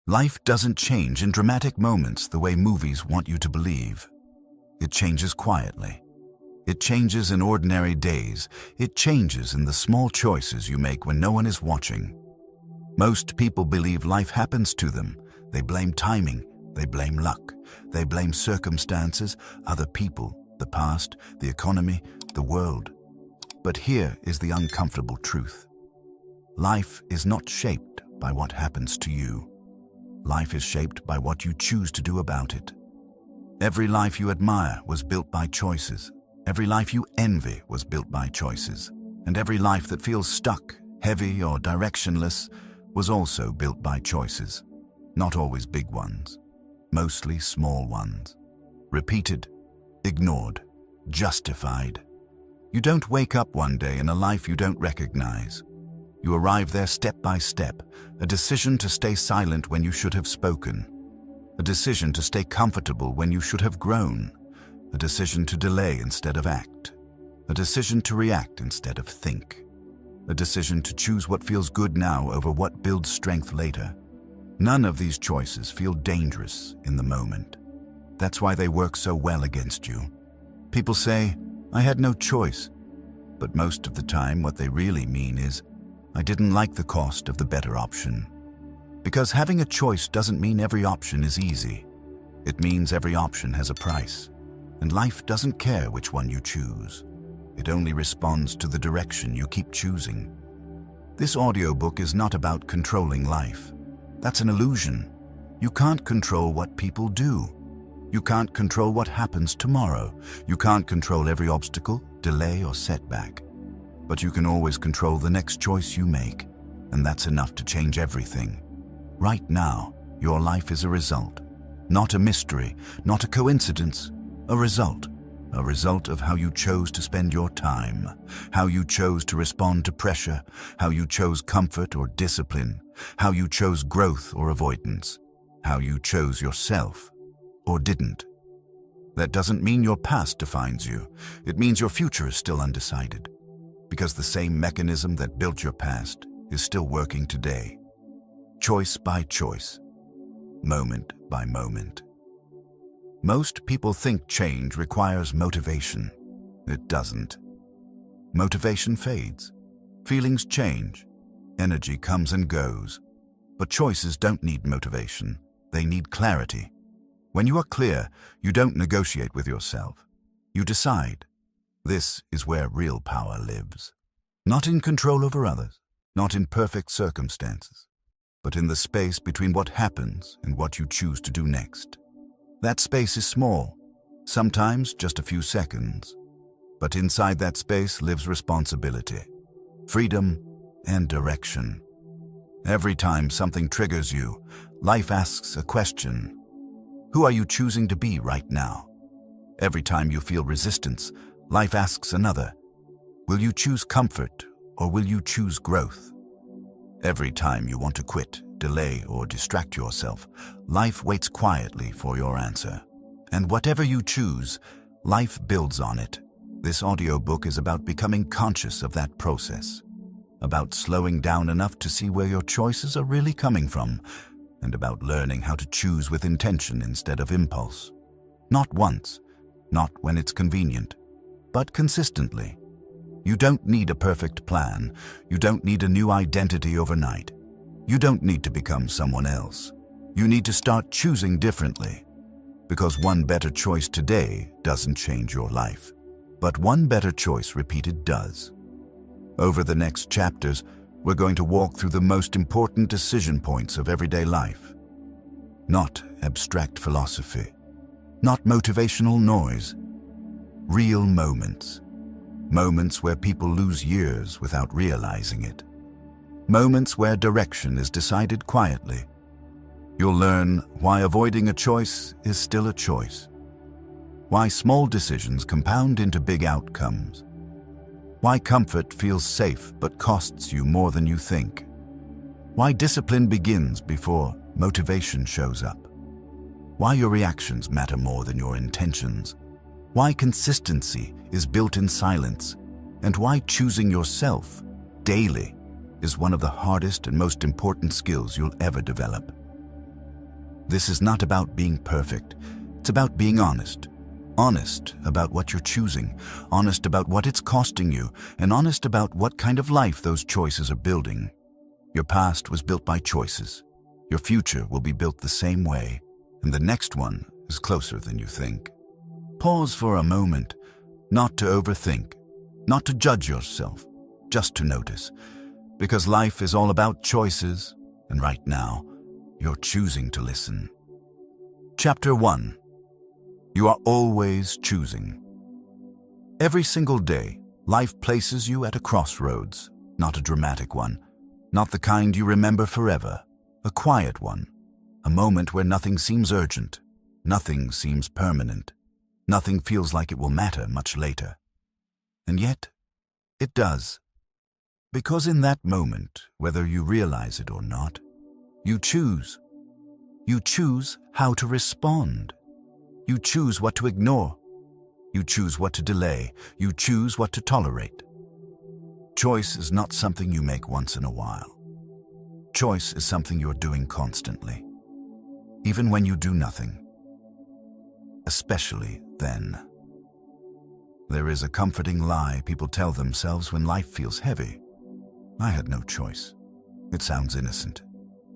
Life doesn't change in dramatic moments the way movies want you to believe. It changes quietly. It changes in ordinary days. It changes in the small choices you make when no one is watching. Most people believe life happens to them. They blame timing. They blame luck. They blame circumstances, other people, the past, the economy, the world. But here is the uncomfortable truth. Life is not shaped by what happens to you. Life is shaped by what you choose to do about it. Every life you admire was built by choices. Every life you envy was built by choices. And every life that feels stuck, heavy, or directionless was also built by choices. Not always big ones, mostly small ones. Repeated, ignored, justified. You don't wake up one day in a life you don't recognize. You arrive there step by step, a decision to stay silent when you should have spoken, a decision to stay comfortable when you should have grown, a decision to delay instead of act, a decision to react instead of think, a decision to choose what feels good now over what builds strength later. None of these choices feel dangerous in the moment. That's why they work so well against you. People say, "I had no choice," but most of the time what they really mean is, "I didn't like the cost of the better option." Because having a choice doesn't mean every option is easy. It means every option has a price. And life doesn't care which one you choose. It only responds to the direction you keep choosing. This audiobook is not about controlling life. That's an illusion. You can't control what people do. You can't control what happens tomorrow. You can't control every obstacle, delay, or setback. But you can always control the next choice you make, and that's enough to change everything. Right now, your life is a result. Not a mystery, not a coincidence, a result. A result of how you chose to spend your time, how you chose to respond to pressure, how you chose comfort or discipline, how you chose growth or avoidance, how you chose yourself or didn't. That doesn't mean your past defines you. It means your future is still undecided. Because the same mechanism that built your past is still working today. Choice by choice, moment by moment. Most people think change requires motivation. It doesn't. Motivation fades. Feelings change. Energy comes and goes. But choices don't need motivation. They need clarity. When you are clear, you don't negotiate with yourself. You decide. This is where real power lives. Not in control over others, not in perfect circumstances, but in the space between what happens and what you choose to do next. That space is small, sometimes just a few seconds, but inside that space lives responsibility, freedom, and direction. Every time something triggers you, life asks a question. Who are you choosing to be right now? Every time you feel resistance, life asks another. Will you choose comfort or will you choose growth? Every time you want to quit, delay, or distract yourself, life waits quietly for your answer. And whatever you choose, life builds on it. This audiobook is about becoming conscious of that process, about slowing down enough to see where your choices are really coming from, and about learning how to choose with intention instead of impulse. Not once, not when it's convenient, but consistently. You don't need a perfect plan. You don't need a new identity overnight. You don't need to become someone else. You need to start choosing differently. Because one better choice today doesn't change your life. But one better choice repeated does. Over the next chapters, we're going to walk through the most important decision points of everyday life. Not abstract philosophy. Not motivational noise. Real moments. Moments where people lose years without realizing it. Moments where direction is decided quietly. You'll learn why avoiding a choice is still a choice. Why small decisions compound into big outcomes. Why comfort feels safe but costs you more than you think. Why discipline begins before motivation shows up. Why your reactions matter more than your intentions. Why consistency is built in silence. And why choosing yourself daily is one of the hardest and most important skills you'll ever develop. This is not about being perfect. It's about being honest. Honest about what you're choosing, honest about what it's costing you, and honest about what kind of life those choices are building. Your past was built by choices. Your future will be built the same way, and the next one is closer than you think. Pause for a moment, not to overthink, not to judge yourself, just to notice. Because life is all about choices, and right now, you're choosing to listen. Chapter 1. You are always choosing. Every single day, life places you at a crossroads, not a dramatic one, not the kind you remember forever, a quiet one, a moment where nothing seems urgent, nothing seems permanent, nothing feels like it will matter much later. And yet, it does. Because in that moment, whether you realize it or not, you choose. You choose how to respond. You choose what to ignore. You choose what to delay. You choose what to tolerate. Choice is not something you make once in a while. Choice is something you're doing constantly, even when you do nothing. Especially then. There is a comforting lie people tell themselves when life feels heavy. I had no choice. It sounds innocent.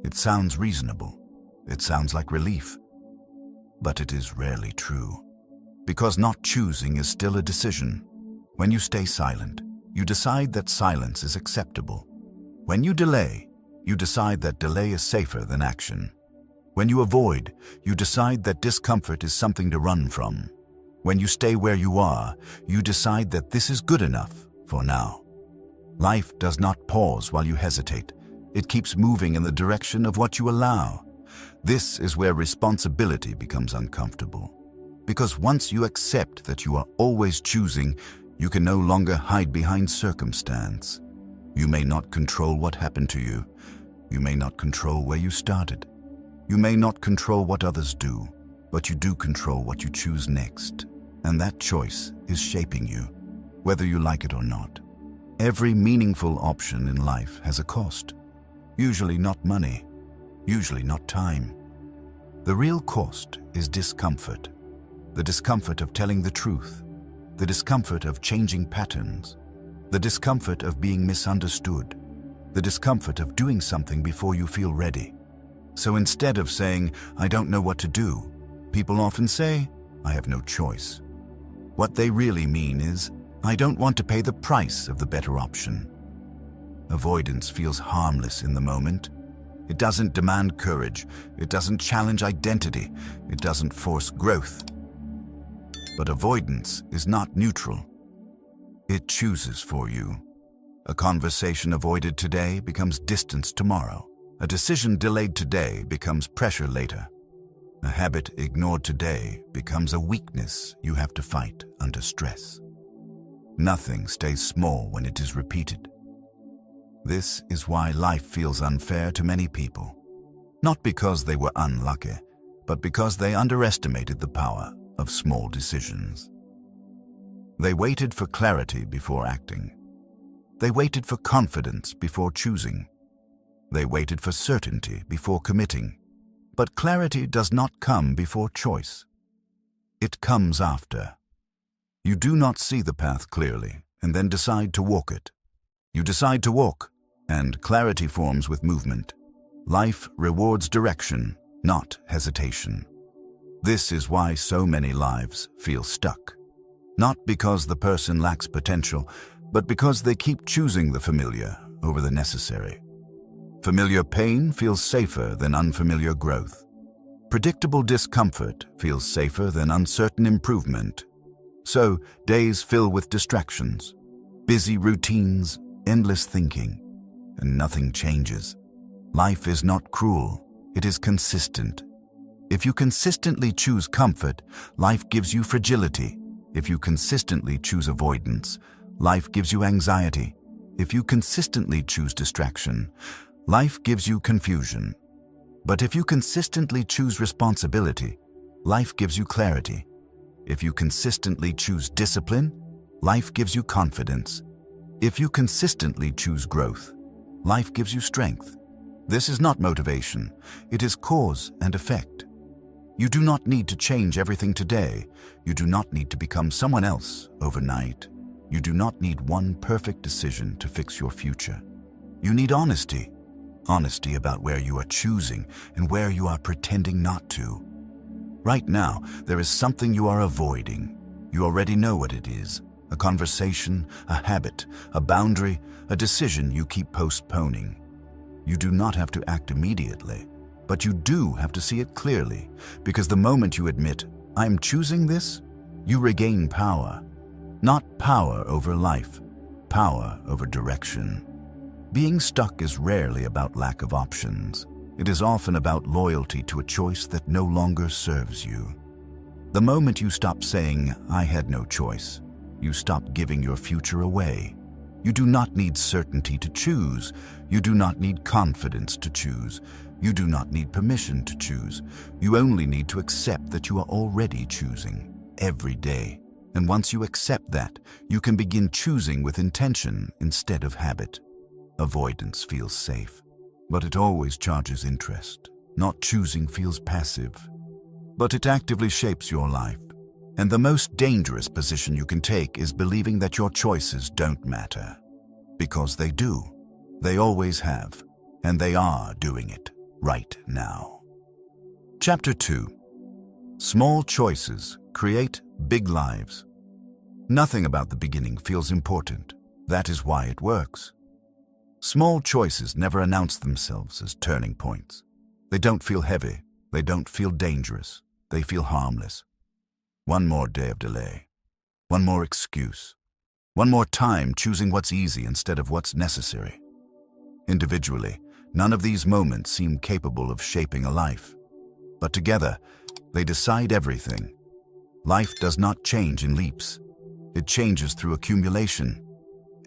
It sounds reasonable. It sounds like relief. But it is rarely true. Because not choosing is still a decision. When you stay silent, you decide that silence is acceptable. When you delay, you decide that delay is safer than action. When you avoid, you decide that discomfort is something to run from. When you stay where you are, you decide that this is good enough for now. Life does not pause while you hesitate. It keeps moving in the direction of what you allow. This is where responsibility becomes uncomfortable. Because once you accept that you are always choosing, you can no longer hide behind circumstance. You may not control what happened to you. You may not control where you started. You may not control what others do, but you do control what you choose next. And that choice is shaping you, whether you like it or not. Every meaningful option in life has a cost. Usually not money, usually not time. The real cost is discomfort. The discomfort of telling the truth. The discomfort of changing patterns. The discomfort of being misunderstood. The discomfort of doing something before you feel ready. So instead of saying, I don't know what to do, people often say, I have no choice. What they really mean is, I don't want to pay the price of the better option. Avoidance feels harmless in the moment. It doesn't demand courage. It doesn't challenge identity. It doesn't force growth. But avoidance is not neutral. It chooses for you. A conversation avoided today becomes distance tomorrow. A decision delayed today becomes pressure later. A habit ignored today becomes a weakness you have to fight under stress. Nothing stays small when it is repeated. This is why life feels unfair to many people. Not because they were unlucky, but because they underestimated the power of small decisions. They waited for clarity before acting. They waited for confidence before choosing. They waited for certainty before committing. But clarity does not come before choice. It comes after. You do not see the path clearly and then decide to walk it. You decide to walk, and clarity forms with movement. Life rewards direction, not hesitation. This is why so many lives feel stuck. Not because the person lacks potential, but because they keep choosing the familiar over the necessary. Familiar pain feels safer than unfamiliar growth. Predictable discomfort feels safer than uncertain improvement. So, days fill with distractions, busy routines, endless thinking, and nothing changes. Life is not cruel, it is consistent. If you consistently choose comfort, life gives you fragility. If you consistently choose avoidance, life gives you anxiety. If you consistently choose distraction, life gives you confusion. But if you consistently choose responsibility, life gives you clarity. If you consistently choose discipline, life gives you confidence. If you consistently choose growth, life gives you strength. This is not motivation, it is cause and effect. You do not need to change everything today. You do not need to become someone else overnight. You do not need one perfect decision to fix your future. You need honesty. Honesty about where you are choosing and where you are pretending not to. Right now, there is something you are avoiding. You already know what it is. A conversation, a habit, a boundary, a decision you keep postponing. You do not have to act immediately, but you do have to see it clearly, because the moment you admit, "I'm choosing this," you regain power. Not power over life, power over direction. Being stuck is rarely about lack of options. It is often about loyalty to a choice that no longer serves you. The moment you stop saying, "I had no choice," you stop giving your future away. You do not need certainty to choose. You do not need confidence to choose. You do not need permission to choose. You only need to accept that you are already choosing every day. And once you accept that, you can begin choosing with intention instead of habit. Avoidance feels safe, but it always charges interest. Not choosing feels passive, but it actively shapes your life. And the most dangerous position you can take is believing that your choices don't matter. Because they do. They always have. And they are doing it right now. Chapter 2. Small choices create big lives. Nothing about the beginning feels important. That is why it works. Small choices never announce themselves as turning points. They don't feel heavy. They don't feel dangerous. They feel harmless. One more day of delay. One more excuse. One more time choosing what's easy instead of what's necessary. Individually, none of these moments seem capable of shaping a life. But together, they decide everything. Life does not change in leaps. It changes through accumulation.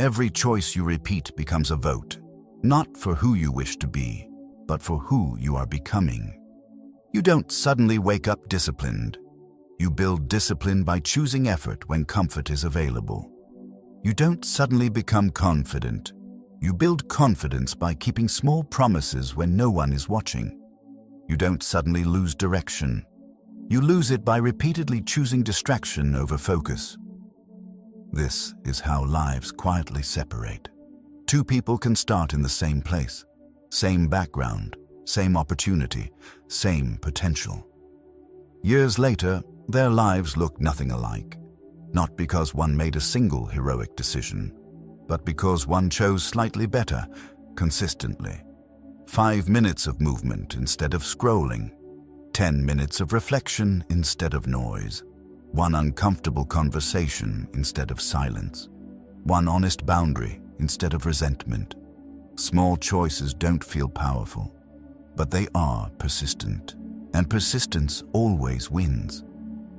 Every choice you repeat becomes a vote, not for who you wish to be, but for who you are becoming. You don't suddenly wake up disciplined. You build discipline by choosing effort when comfort is available. You don't suddenly become confident. You build confidence by keeping small promises when no one is watching. You don't suddenly lose direction. You lose it by repeatedly choosing distraction over focus. This is how lives quietly separate. Two people can start in the same place, same background, same opportunity, same potential. Years later, their lives look nothing alike, not because one made a single heroic decision, but because one chose slightly better, consistently. 5 minutes of movement instead of scrolling, 10 minutes of reflection instead of noise, one uncomfortable conversation instead of silence, one honest boundary instead of resentment. Small choices don't feel powerful, but they are persistent, and persistence always wins.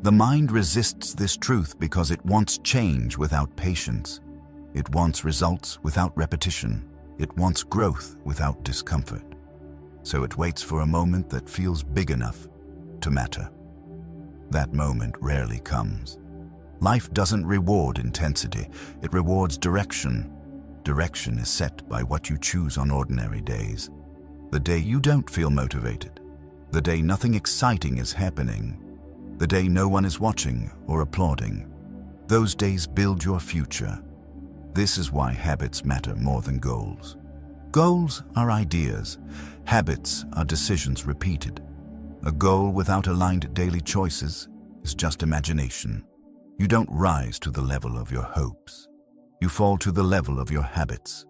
The mind resists this truth because it wants change without patience. It wants results without repetition. It wants growth without discomfort. So it waits for a moment that feels big enough to matter. That moment rarely comes. Life doesn't reward intensity, it rewards direction. Direction is set by what you choose on ordinary days. The day you don't feel motivated, the day nothing exciting is happening, the day no one is watching or applauding. Those days build your future. This is why habits matter more than goals. Goals are ideas. Habits are decisions repeated. A goal without aligned daily choices is just imagination. You don't rise to the level of your hopes. You fall to the level of your habits.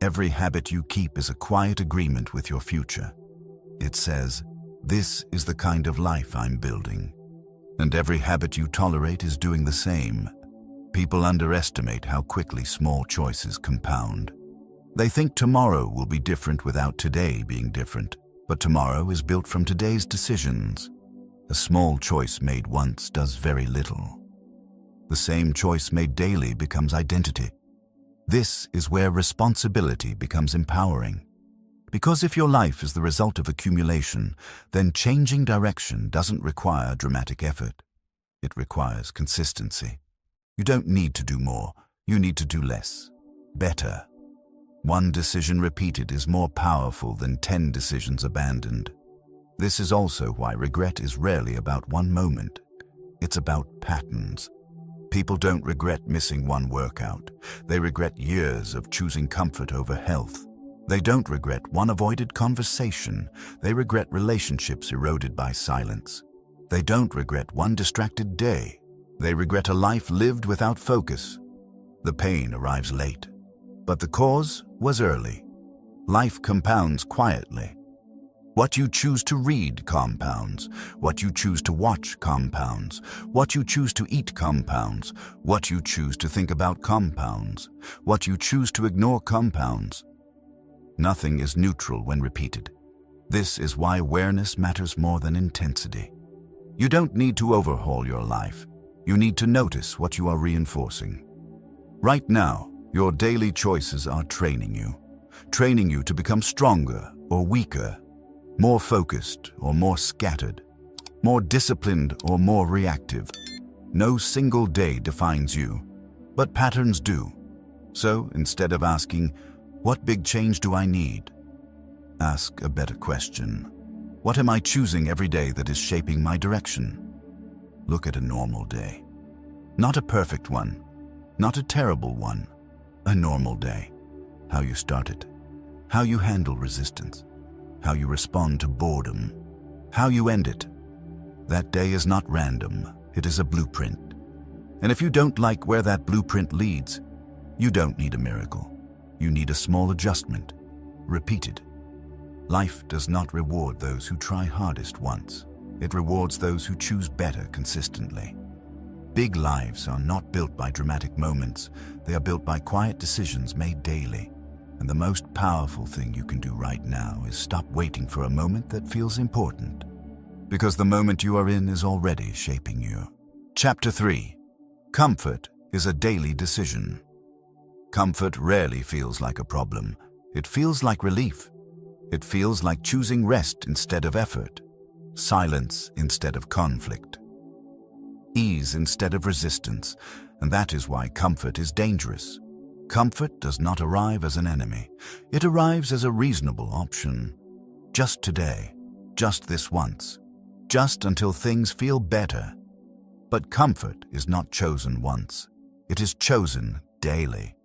Every habit you keep is a quiet agreement with your future. It says, "This is the kind of life I'm building." And every habit you tolerate is doing the same. People underestimate how quickly small choices compound. They think tomorrow will be different without today being different, but tomorrow is built from today's decisions. A small choice made once does very little. The same choice made daily becomes identity. This is where responsibility becomes empowering. Because if your life is the result of accumulation, then changing direction doesn't require dramatic effort. It requires consistency. You don't need to do more, you need to do less, better. One decision repeated is more powerful than 10 decisions abandoned. This is also why regret is rarely about one moment. It's about patterns. People don't regret missing one workout. They regret years of choosing comfort over health. They don't regret one avoided conversation. They regret relationships eroded by silence. They don't regret one distracted day. They regret a life lived without focus. The pain arrives late, but the cause was early. Life compounds quietly. What you choose to read compounds. What you choose to watch compounds. What you choose to eat compounds. What you choose to think about compounds. What you choose to ignore compounds. Nothing is neutral when repeated. This is why awareness matters more than intensity. You don't need to overhaul your life. You need to notice what you are reinforcing. Right now, your daily choices are training you to become stronger or weaker, more focused or more scattered, more disciplined or more reactive. No single day defines you, but patterns do. So instead of asking, "What big change do I need?" ask a better question. What am I choosing every day that is shaping my direction? Look at a normal day. Not a perfect one, not a terrible one, a normal day. How you start it, how you handle resistance, how you respond to boredom, how you end it. That day is not random, it is a blueprint. And if you don't like where that blueprint leads, you don't need a miracle. You need a small adjustment, repeated. Life does not reward those who try hardest once. It rewards those who choose better consistently. Big lives are not built by dramatic moments. They are built by quiet decisions made daily. And the most powerful thing you can do right now is stop waiting for a moment that feels important. Because the moment you are in is already shaping you. Chapter 3. Comfort is a daily decision. Comfort rarely feels like a problem. It feels like relief. It feels like choosing rest instead of effort, silence instead of conflict, ease instead of resistance, and that is why comfort is dangerous. Comfort does not arrive as an enemy. It arrives as a reasonable option. Just today, just this once, just until things feel better. But comfort is not chosen once. It is chosen daily.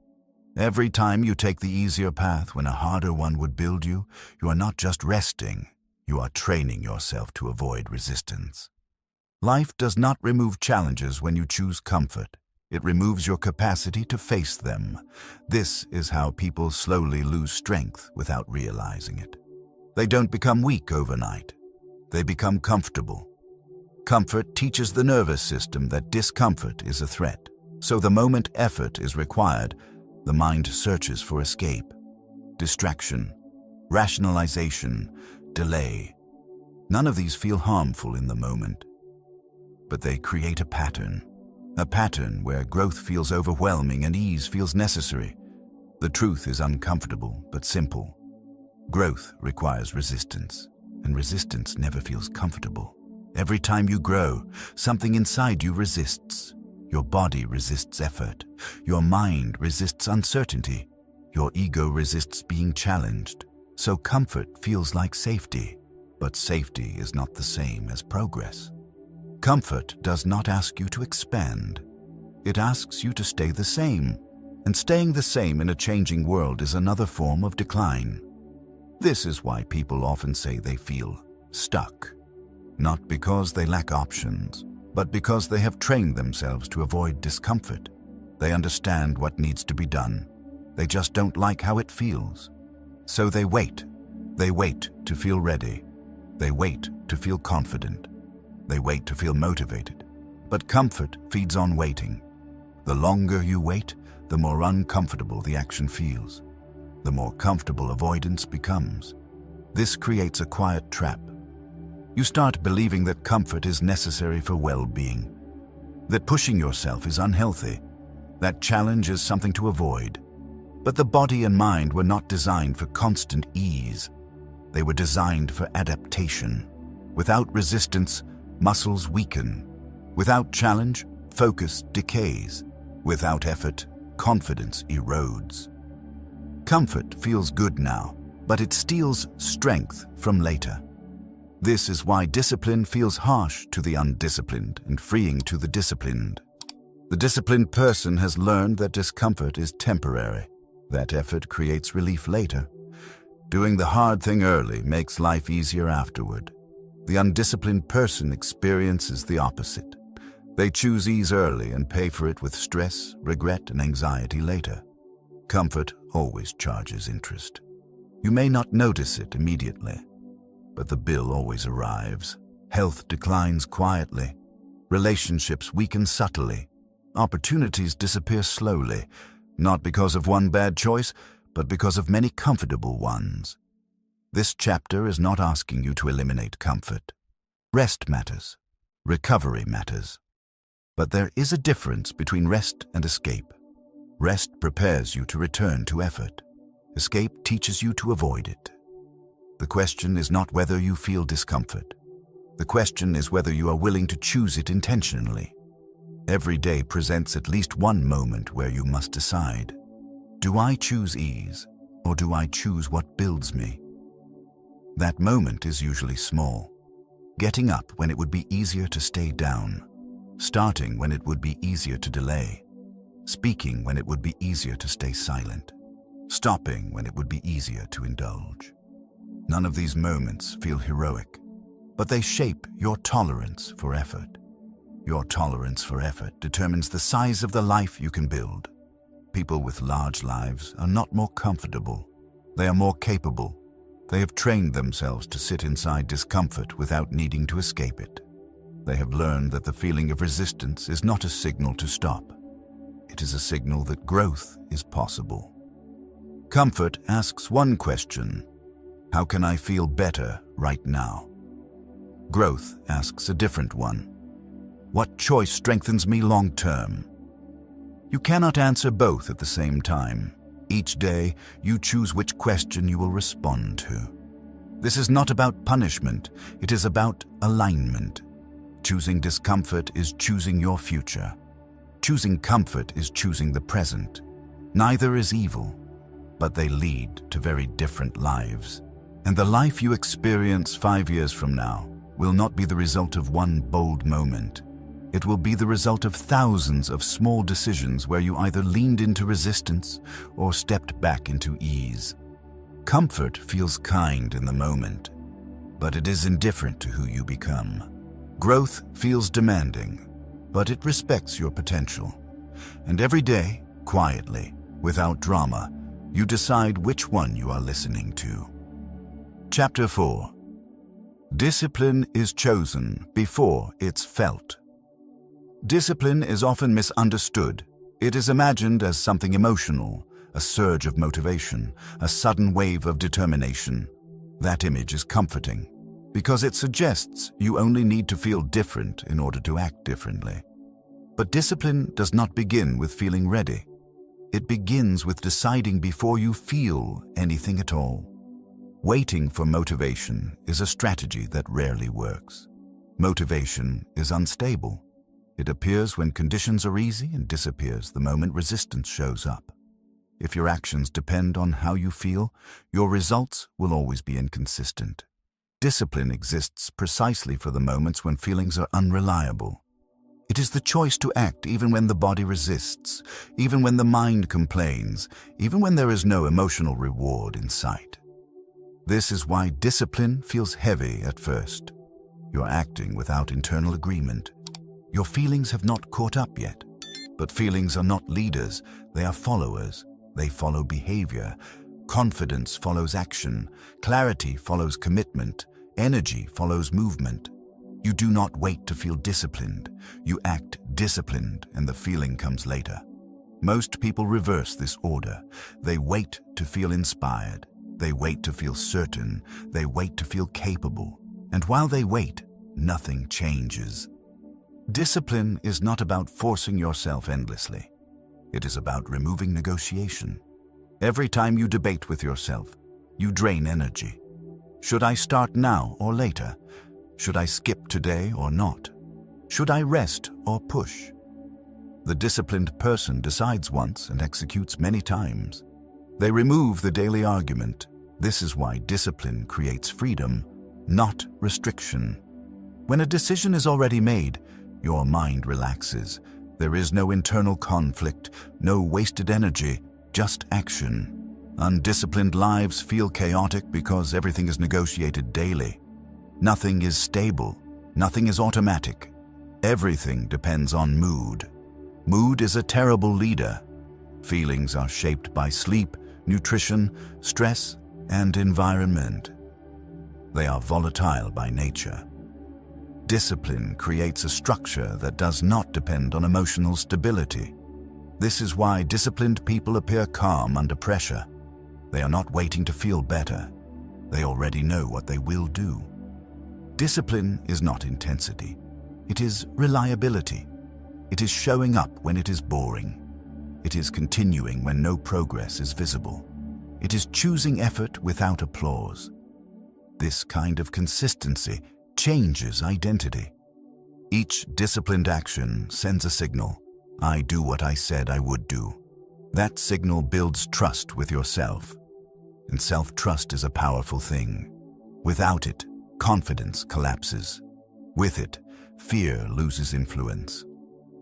Every time you take the easier path when a harder one would build you, you are not just resting, you are training yourself to avoid resistance. Life does not remove challenges when you choose comfort. It removes your capacity to face them. This is how people slowly lose strength without realizing it. They don't become weak overnight. They become comfortable. Comfort teaches the nervous system that discomfort is a threat. So the moment effort is required, the mind searches for escape, distraction, rationalization, delay. None of these feel harmful in the moment, but they create a pattern where growth feels overwhelming and ease feels necessary. The truth is uncomfortable but simple. Growth requires resistance, and resistance never feels comfortable. Every time you grow, something inside you resists. Your body resists effort. Your mind resists uncertainty. Your ego resists being challenged. So comfort feels like safety, but safety is not the same as progress. Comfort does not ask you to expand. It asks you to stay the same. And staying the same in a changing world is another form of decline. This is why people often say they feel stuck. Not because they lack options, but because they have trained themselves to avoid discomfort. They understand what needs to be done. They just don't like how it feels. So they wait. They wait to feel ready. They wait to feel confident. They wait to feel motivated. But comfort feeds on waiting. The longer you wait, the more uncomfortable the action feels. The more comfortable avoidance becomes. This creates a quiet trap. You start believing that comfort is necessary for well-being, that pushing yourself is unhealthy, that challenge is something to avoid. But the body and mind were not designed for constant ease. They were designed for adaptation. Without resistance, muscles weaken. Without challenge, focus decays. Without effort, confidence erodes. Comfort feels good now, but it steals strength from later. This is why discipline feels harsh to the undisciplined and freeing to the disciplined. The disciplined person has learned that discomfort is temporary, that effort creates relief later. Doing the hard thing early makes life easier afterward. The undisciplined person experiences the opposite. They choose ease early and pay for it with stress, regret, and anxiety later. Comfort always charges interest. You may not notice it immediately, but the bill always arrives. Health declines quietly. Relationships weaken subtly. Opportunities disappear slowly, not because of one bad choice, but because of many comfortable ones. This chapter is not asking you to eliminate comfort. Rest matters. Recovery matters. But there is a difference between rest and escape. Rest prepares you to return to effort. Escape teaches you to avoid it. The question is not whether you feel discomfort. The question is whether you are willing to choose it intentionally. Every day presents at least one moment where you must decide, do I choose ease, or do I choose what builds me? That moment is usually small. Getting up when it would be easier to stay down. Starting when it would be easier to delay. Speaking when it would be easier to stay silent. Stopping when it would be easier to indulge. None of these moments feel heroic, but they shape your tolerance for effort. Your tolerance for effort determines the size of the life you can build. People with large lives are not more comfortable. They are more capable. They have trained themselves to sit inside discomfort without needing to escape it. They have learned that the feeling of resistance is not a signal to stop. It is a signal that growth is possible. Comfort asks one question: how can I feel better right now? Growth asks a different one: what choice strengthens me long term? You cannot answer both at the same time. Each day, you choose which question you will respond to. This is not about punishment, it is about alignment. Choosing discomfort is choosing your future. Choosing comfort is choosing the present. Neither is evil, but they lead to very different lives. And the life you experience 5 years from now will not be the result of one bold moment. It will be the result of thousands of small decisions where you either leaned into resistance or stepped back into ease. Comfort feels kind in the moment, but it is indifferent to who you become. Growth feels demanding, but it respects your potential. And every day, quietly, without drama, you decide which one you are listening to. Chapter 4. Discipline is chosen before it's felt. Discipline is often misunderstood. It is imagined as something emotional, a surge of motivation, a sudden wave of determination. That image is comforting, because it suggests you only need to feel different in order to act differently. But discipline does not begin with feeling ready. It begins with deciding before you feel anything at all. Waiting for motivation is a strategy that rarely works. Motivation is unstable. It appears when conditions are easy and disappears the moment resistance shows up. If your actions depend on how you feel, your results will always be inconsistent. Discipline exists precisely for the moments when feelings are unreliable. It is the choice to act even when the body resists, even when the mind complains, even when there is no emotional reward in sight. This is why discipline feels heavy at first. You're acting without internal agreement. Your feelings have not caught up yet. But feelings are not leaders, they are followers. They follow behavior. Confidence follows action. Clarity follows commitment. Energy follows movement. You do not wait to feel disciplined. You act disciplined and the feeling comes later. Most people reverse this order. They wait to feel inspired. They wait to feel certain. They wait to feel capable. And while they wait, nothing changes. Discipline is not about forcing yourself endlessly. It is about removing negotiation. Every time you debate with yourself, you drain energy. Should I start now or later? Should I skip today or not? Should I rest or push? The disciplined person decides once and executes many times. They remove the daily argument. This is why discipline creates freedom. not restriction. When a decision is already made, your mind relaxes. There is no internal conflict, no wasted energy, just action. Undisciplined lives feel chaotic because everything is negotiated daily. Nothing is stable. Nothing is automatic. Everything depends on mood. Mood is a terrible leader. Feelings are shaped by sleep, nutrition, stress, and environment. They are volatile by nature. Discipline creates a structure that does not depend on emotional stability. This is why disciplined people appear calm under pressure. They are not waiting to feel better. They already know what they will do. Discipline is not intensity. It is reliability. It is showing up when it is boring. It is continuing when no progress is visible. It is choosing effort without applause. This kind of consistency changes identity. Each disciplined action sends a signal. I do what I said I would do. That signal builds trust with yourself. And self-trust is a powerful thing. Without it, confidence collapses. With it, fear loses influence.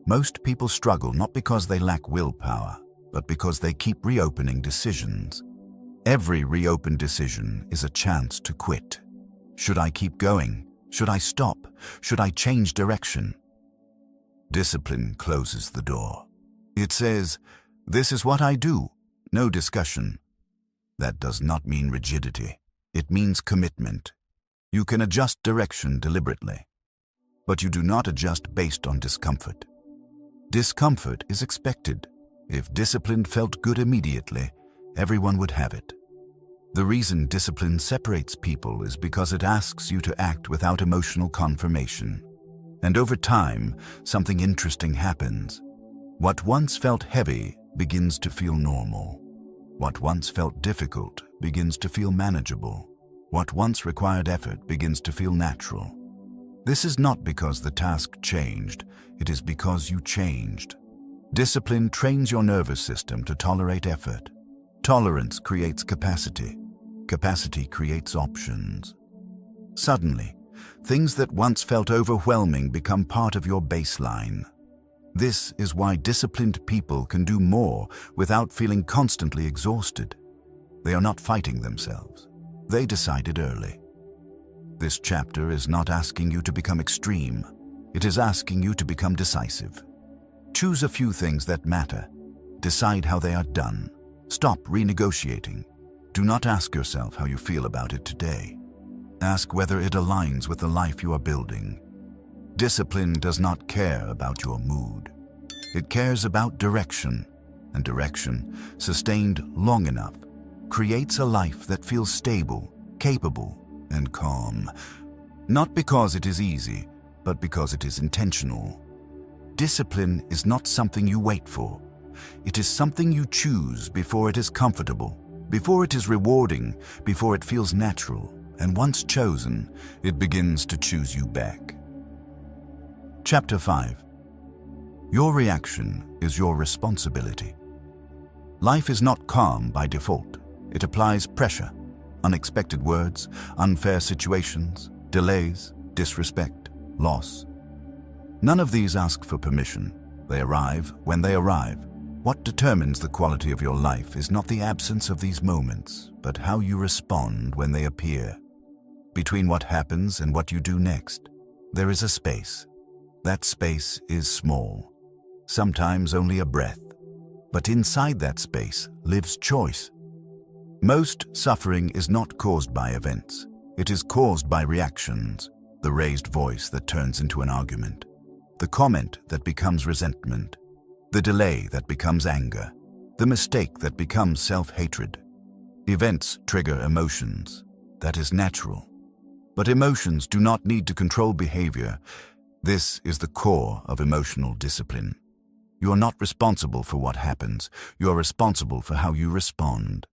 Most people struggle not because they lack willpower, but because they keep reopening decisions. Every reopened decision is a chance to quit. Should I keep going? Should I stop? Should I change direction? Discipline closes the door. It says, "This is what I do." No discussion. That does not mean rigidity. It means commitment. You can adjust direction deliberately, but you do not adjust based on discomfort. Discomfort is expected. If discipline felt good immediately, everyone would have it. The reason discipline separates people is because it asks you to act without emotional confirmation. And over time, something interesting happens. What once felt heavy begins to feel normal. What once felt difficult begins to feel manageable. What once required effort begins to feel natural. This is not because the task changed, it is because you changed. Discipline trains your nervous system to tolerate effort. Tolerance creates capacity. Capacity creates options. Suddenly, things that once felt overwhelming become part of your baseline. This is why disciplined people can do more without feeling constantly exhausted. They are not fighting themselves. They decided early. This chapter is not asking you to become extreme. It is asking you to become decisive. Choose a few things that matter. Decide how they are done. Stop renegotiating. Do not ask yourself how you feel about it today. Ask whether it aligns with the life you are building. Discipline does not care about your mood. It cares about direction, and direction, sustained long enough, creates a life that feels stable, capable, and calm. Not because it is easy, but because it is intentional. Discipline is not something you wait for. It is something you choose before it is comfortable, before it is rewarding, before it feels natural, and once chosen, it begins to choose you back. Chapter 5. Your reaction is your responsibility. Life is not calm by default. It applies pressure, unexpected words, unfair situations, delays, disrespect, loss. None of these ask for permission. They arrive when they arrive. What determines the quality of your life is not the absence of these moments, but how you respond when they appear. Between what happens and what you do next, there is a space. That space is small, sometimes only a breath, but inside that space lives choice. Most suffering is not caused by events. It is caused by reactions, the raised voice that turns into an argument, the comment that becomes resentment, the delay that becomes anger, the mistake that becomes self-hatred. Events trigger emotions. That is natural. But emotions do not need to control behavior. This is the core of emotional discipline. You are not responsible for what happens. You are responsible for how you respond.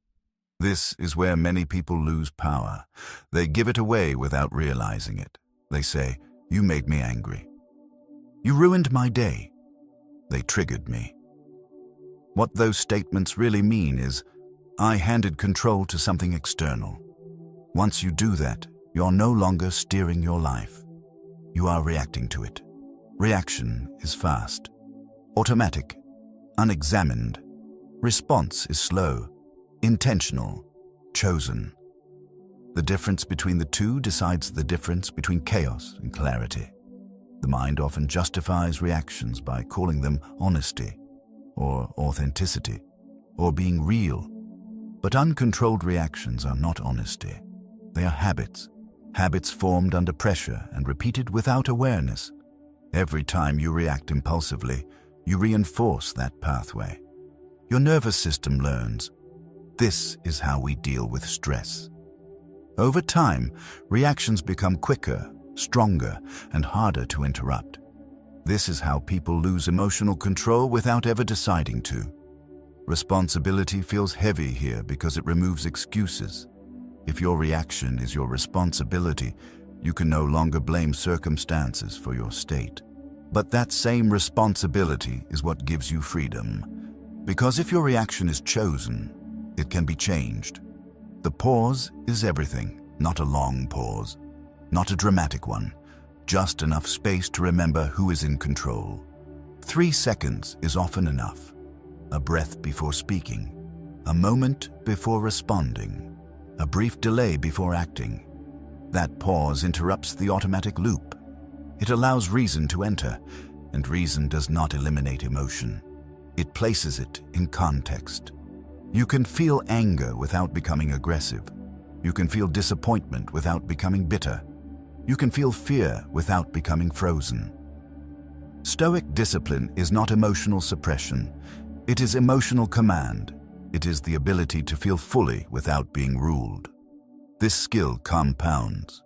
This is where many people lose power. They give it away without realizing it. They say, "You made me angry. You ruined my day. They triggered me." What those statements really mean is, I handed control to something external. Once you do that, You're no longer steering your life. You are reacting to it. Reaction is fast, automatic, unexamined. Response is slow, intentional, chosen. The difference between the two decides the difference between chaos and clarity. The mind often justifies reactions by calling them honesty, or authenticity, or being real. But uncontrolled reactions are not honesty. They are habits. Habits formed under pressure and repeated without awareness. Every time you react impulsively, you reinforce that pathway. Your nervous system learns. This is how we deal with stress. Over time, reactions become quicker, stronger, and harder to interrupt. This is how people lose emotional control without ever deciding to. Responsibility feels heavy here because it removes excuses. If your reaction is your responsibility, you can no longer blame circumstances for your state. But that same responsibility is what gives you freedom. Because if your reaction is chosen, it can be changed. The pause is everything, not a long pause, not a dramatic one, just enough space to remember who is in control. 3 seconds is often enough. A breath before speaking, a moment before responding, a brief delay before acting. That pause interrupts the automatic loop. It allows reason to enter, and reason does not eliminate emotion. It places it in context. You can feel anger without becoming aggressive. You can feel disappointment without becoming bitter. You can feel fear without becoming frozen. Stoic discipline is not emotional suppression. It is emotional command. It is the ability to feel fully without being ruled. This skill compounds.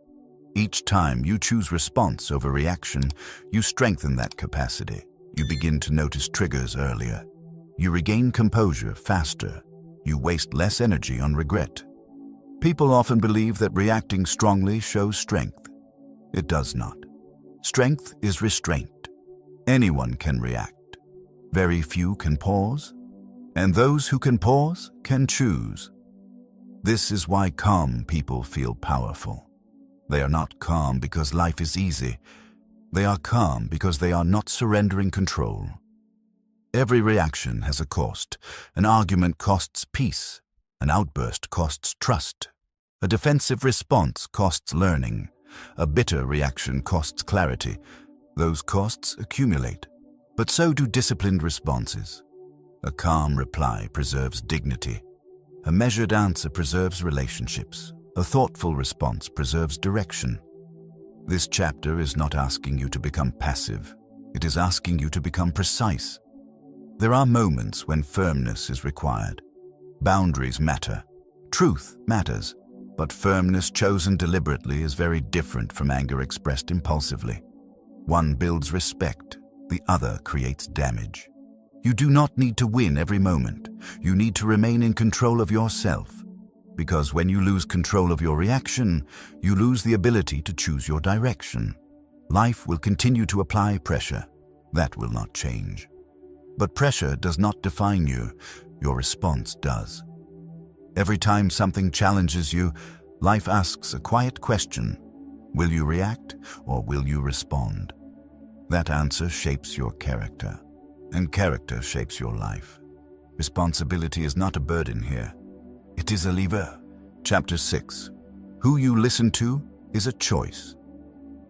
Each time you choose response over reaction, you strengthen that capacity. You begin to notice triggers earlier. You regain composure faster. You waste less energy on regret. People often believe that reacting strongly shows strength. It does not. Strength is restraint. Anyone can react. Very few can pause, and those who can pause can choose. This is why calm people feel powerful. They are not calm because life is easy. They are calm because they are not surrendering control. Every reaction has a cost. An argument costs peace. An outburst costs trust. A defensive response costs learning. A bitter reaction costs clarity. Those costs accumulate, but so do disciplined responses. A calm reply preserves dignity. A measured answer preserves relationships. A thoughtful response preserves direction. This chapter is not asking you to become passive. It is asking you to become precise. There are moments when firmness is required. Boundaries matter. Truth matters. But firmness chosen deliberately is very different from anger expressed impulsively. One builds respect. The other creates damage. You do not need to win every moment. You need to remain in control of yourself. Because when you lose control of your reaction, you lose the ability to choose your direction. Life will continue to apply pressure. That will not change. But pressure does not define you. Your response does. Every time something challenges you, life asks a quiet question. Will you react or will you respond? That answer shapes your character, and character shapes your life. Responsibility is not a burden here. It is a lever. Chapter 6. Who you listen to is a choice.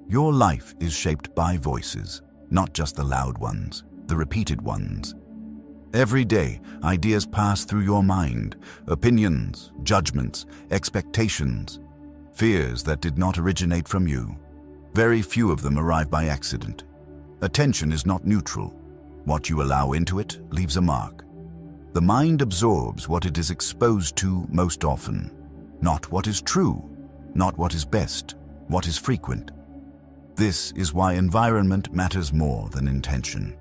Your life is shaped by voices, not just the loud ones, the repeated ones. Every day, ideas pass through your mind, opinions, judgments, expectations, fears that did not originate from you. Very few of them arrive by accident. Attention is not neutral. What you allow into it leaves a mark. The mind absorbs what it is exposed to most often, not what is true, not what is best, what is frequent. This is why environment matters more than intention.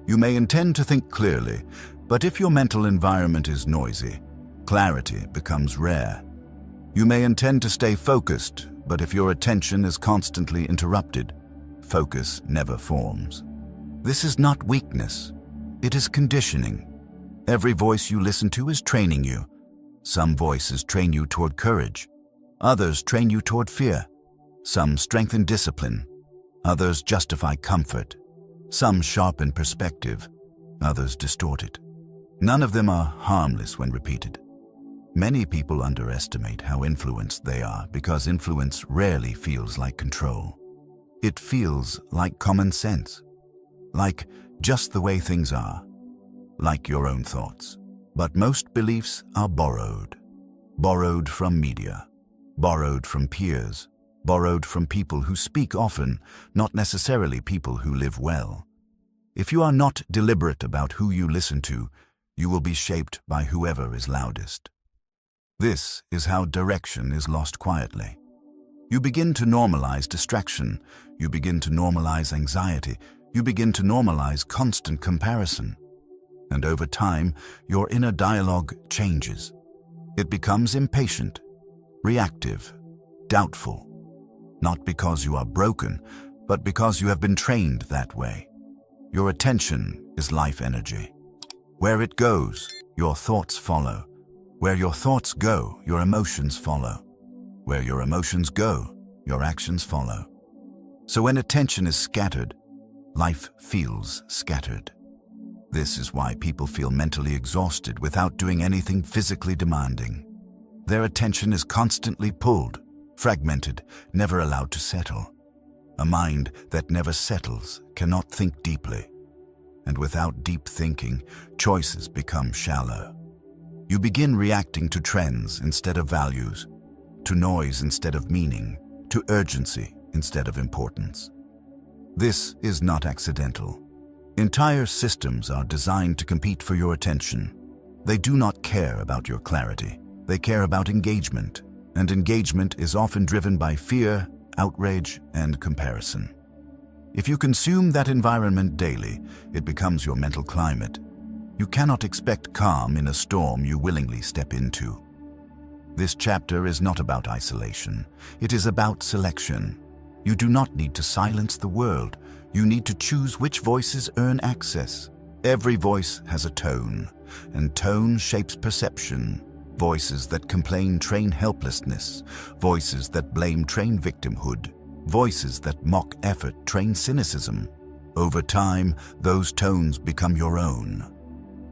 You may intend to think clearly, but if your mental environment is noisy, clarity becomes rare. You may intend to stay focused, but if your attention is constantly interrupted, focus never forms. This is not weakness. It is conditioning. Every voice you listen to is training you. Some voices train you toward courage. Others train you toward fear. Some strengthen discipline. Others justify comfort. Some sharpen perspective. Others distort it. None of them are harmless when repeated. Many people underestimate how influenced they are because influence rarely feels like control. It feels like common sense, like just the way things are, like your own thoughts. But most beliefs are borrowed. Borrowed from media, borrowed from peers, borrowed from people who speak often, not necessarily people who live well. If you are not deliberate about who you listen to, you will be shaped by whoever is loudest. This is how direction is lost quietly. You begin to normalize distraction. You begin to normalize anxiety. You begin to normalize constant comparison. And over time, your inner dialogue changes. It becomes impatient, reactive, doubtful. Not because you are broken, but because you have been trained that way. Your attention is life energy. Where it goes, your thoughts follow. Where your thoughts go, your emotions follow. Where your emotions go, your actions follow. So when attention is scattered, life feels scattered. This is why people feel mentally exhausted without doing anything physically demanding. Their attention is constantly pulled, fragmented, never allowed to settle. A mind that never settles cannot think deeply. And without deep thinking, choices become shallow. You begin reacting to trends instead of values, to noise instead of meaning, to urgency instead of importance. This is not accidental. Entire systems are designed to compete for your attention. They do not care about your clarity. They care about engagement, and engagement is often driven by fear, outrage, and comparison. If you consume that environment daily, it becomes your mental climate. You cannot expect calm in a storm you willingly step into. This chapter is not about isolation. It is about selection. You do not need to silence the world. You need to choose which voices earn access. Every voice has a tone, and tone shapes perception. Voices that complain train helplessness. Voices that blame train victimhood. Voices that mock effort train cynicism. Over time, those tones become your own.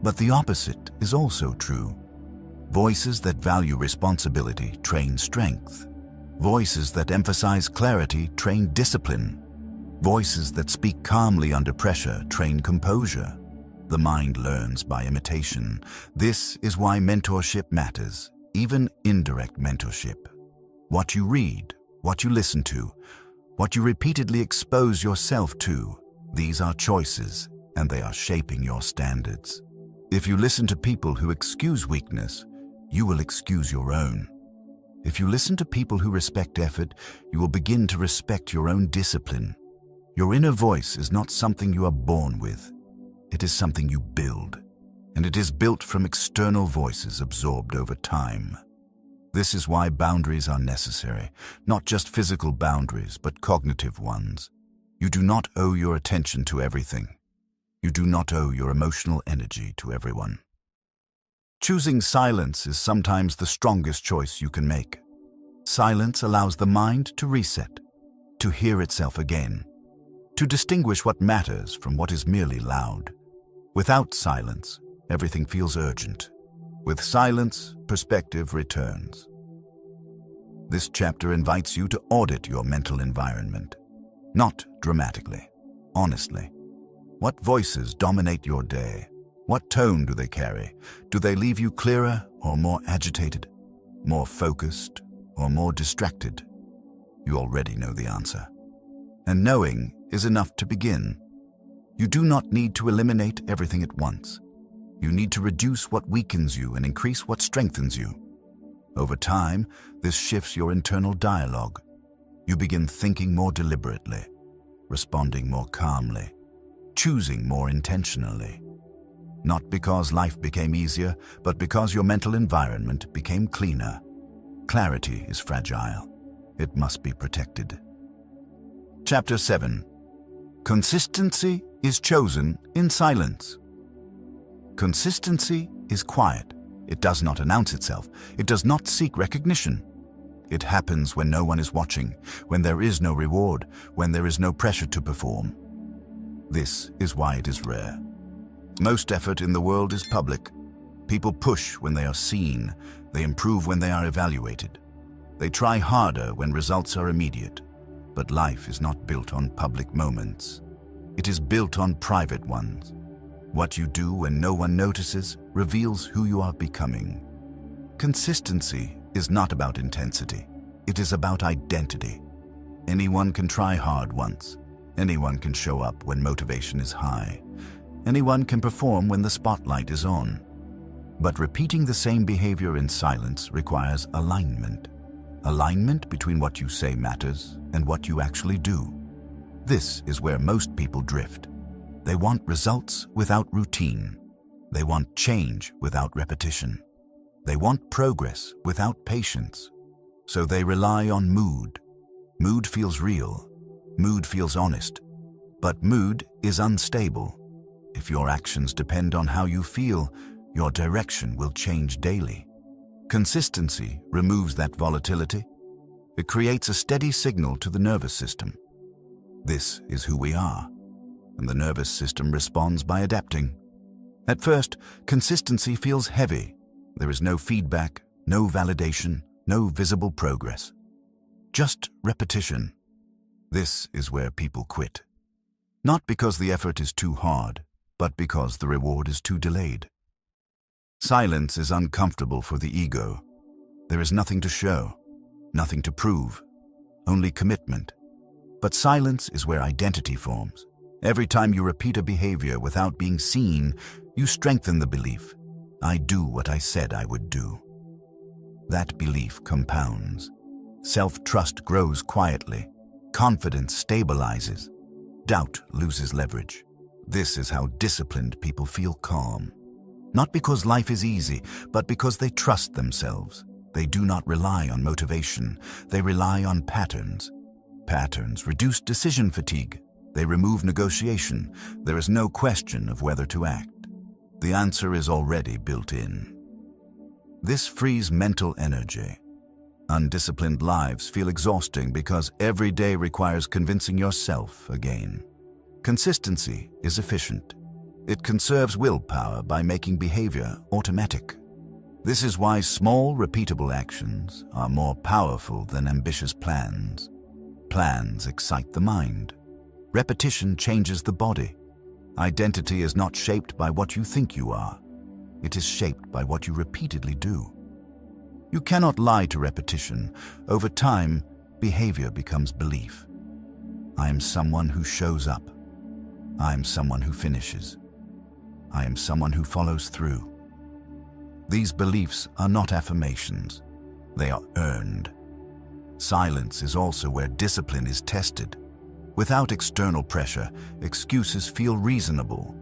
But the opposite is also true. Voices that value responsibility train strength. Voices that emphasize clarity train discipline. Voices that speak calmly under pressure train composure. The mind learns by imitation. This is why mentorship matters, even indirect mentorship. What you read, what you listen to, what you repeatedly expose yourself to, these are choices, and they are shaping your standards. If you listen to people who excuse weakness, you will excuse your own. If you listen to people who respect effort, you will begin to respect your own discipline. Your inner voice is not something you are born with. It is something you build, and it is built from external voices absorbed over time. This is why boundaries are necessary, not just physical boundaries, but cognitive ones. You do not owe your attention to everything. You do not owe your emotional energy to everyone. Choosing silence is sometimes the strongest choice you can make. Silence allows the mind to reset, to hear itself again, to distinguish what matters from what is merely loud. Without silence, everything feels urgent. With silence, perspective returns. This chapter invites you to audit your mental environment, not dramatically, honestly. What voices dominate your day? What tone do they carry? Do they leave you clearer or more agitated, more focused or more distracted? You already know the answer. And knowing is enough to begin. You do not need to eliminate everything at once. You need to reduce what weakens you and increase what strengthens you. Over time, this shifts your internal dialogue. You begin thinking more deliberately, responding more calmly, choosing more intentionally. Not because life became easier, but because your mental environment became cleaner. Clarity is fragile. It must be protected. Chapter 7. Consistency is chosen in silence. Consistency is quiet. It does not announce itself. It does not seek recognition. It happens when no one is watching, when there is no reward, when there is no pressure to perform. This is why it is rare. Most effort in the world is public. People push when they are seen. They improve when they are evaluated. They try harder when results are immediate. But life is not built on public moments. It is built on private ones. What you do when no one notices reveals who you are becoming. Consistency is not about intensity. It is about identity. Anyone can try hard once. Anyone can show up when motivation is high. Anyone can perform when the spotlight is on. But repeating the same behavior in silence requires alignment. Alignment between what you say matters and what you actually do. This is where most people drift. They want results without routine. They want change without repetition. They want progress without patience. So they rely on mood. Mood feels real. Mood feels honest. But mood is unstable. If your actions depend on how you feel, your direction will change daily. Consistency removes that volatility. It creates a steady signal to the nervous system. This is who we are, and the nervous system responds by adapting. At first, consistency feels heavy. There is no feedback, no validation, no visible progress. Just repetition. This is where people quit. Not because the effort is too hard, but because the reward is too delayed. Silence is uncomfortable for the ego. There is nothing to show, nothing to prove, only commitment. But silence is where identity forms. Every time you repeat a behavior without being seen, you strengthen the belief, I do what I said I would do. That belief compounds. Self-trust grows quietly. Confidence stabilizes. Doubt loses leverage. This is how disciplined people feel calm. Not because life is easy, but because they trust themselves. They do not rely on motivation. They rely on patterns. Patterns reduce decision fatigue. They remove negotiation. There is no question of whether to act. The answer is already built in. This frees mental energy. Undisciplined lives feel exhausting because every day requires convincing yourself again. Consistency is efficient. It conserves willpower by making behavior automatic. This is why small, repeatable actions are more powerful than ambitious plans. Plans excite the mind. Repetition changes the body. Identity is not shaped by what you think you are. It is shaped by what you repeatedly do. You cannot lie to repetition. Over time, behavior becomes belief. I am someone who shows up. I am someone who finishes. I am someone who follows through. These beliefs are not affirmations. They are earned. Silence is also where discipline is tested. Without external pressure, excuses feel reasonable.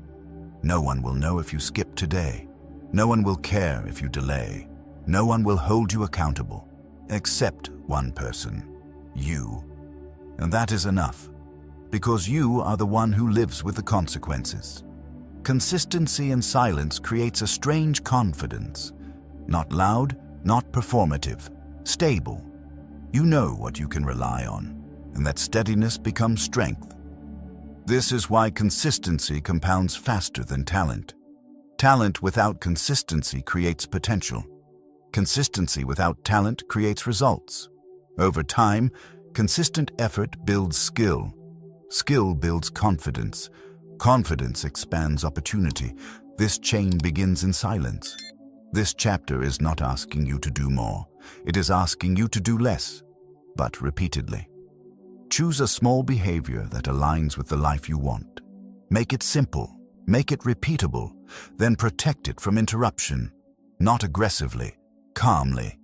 No one will know if you skip today. No one will care if you delay. No one will hold you accountable, except one person, you. And that is enough, because you are the one who lives with the consequences. Consistency in silence creates a strange confidence. Not loud, not performative, stable. You know what you can rely on, and that steadiness becomes strength. This is why consistency compounds faster than talent. Talent without consistency creates potential. Consistency without talent creates results. Over time, consistent effort builds skill. Skill builds confidence. Confidence expands opportunity. This chain begins in silence. This chapter is not asking you to do more. It is asking you to do less, but repeatedly. Choose a small behavior that aligns with the life you want. Make it simple. Make it repeatable. Then protect it from interruption. Not aggressively, calmly.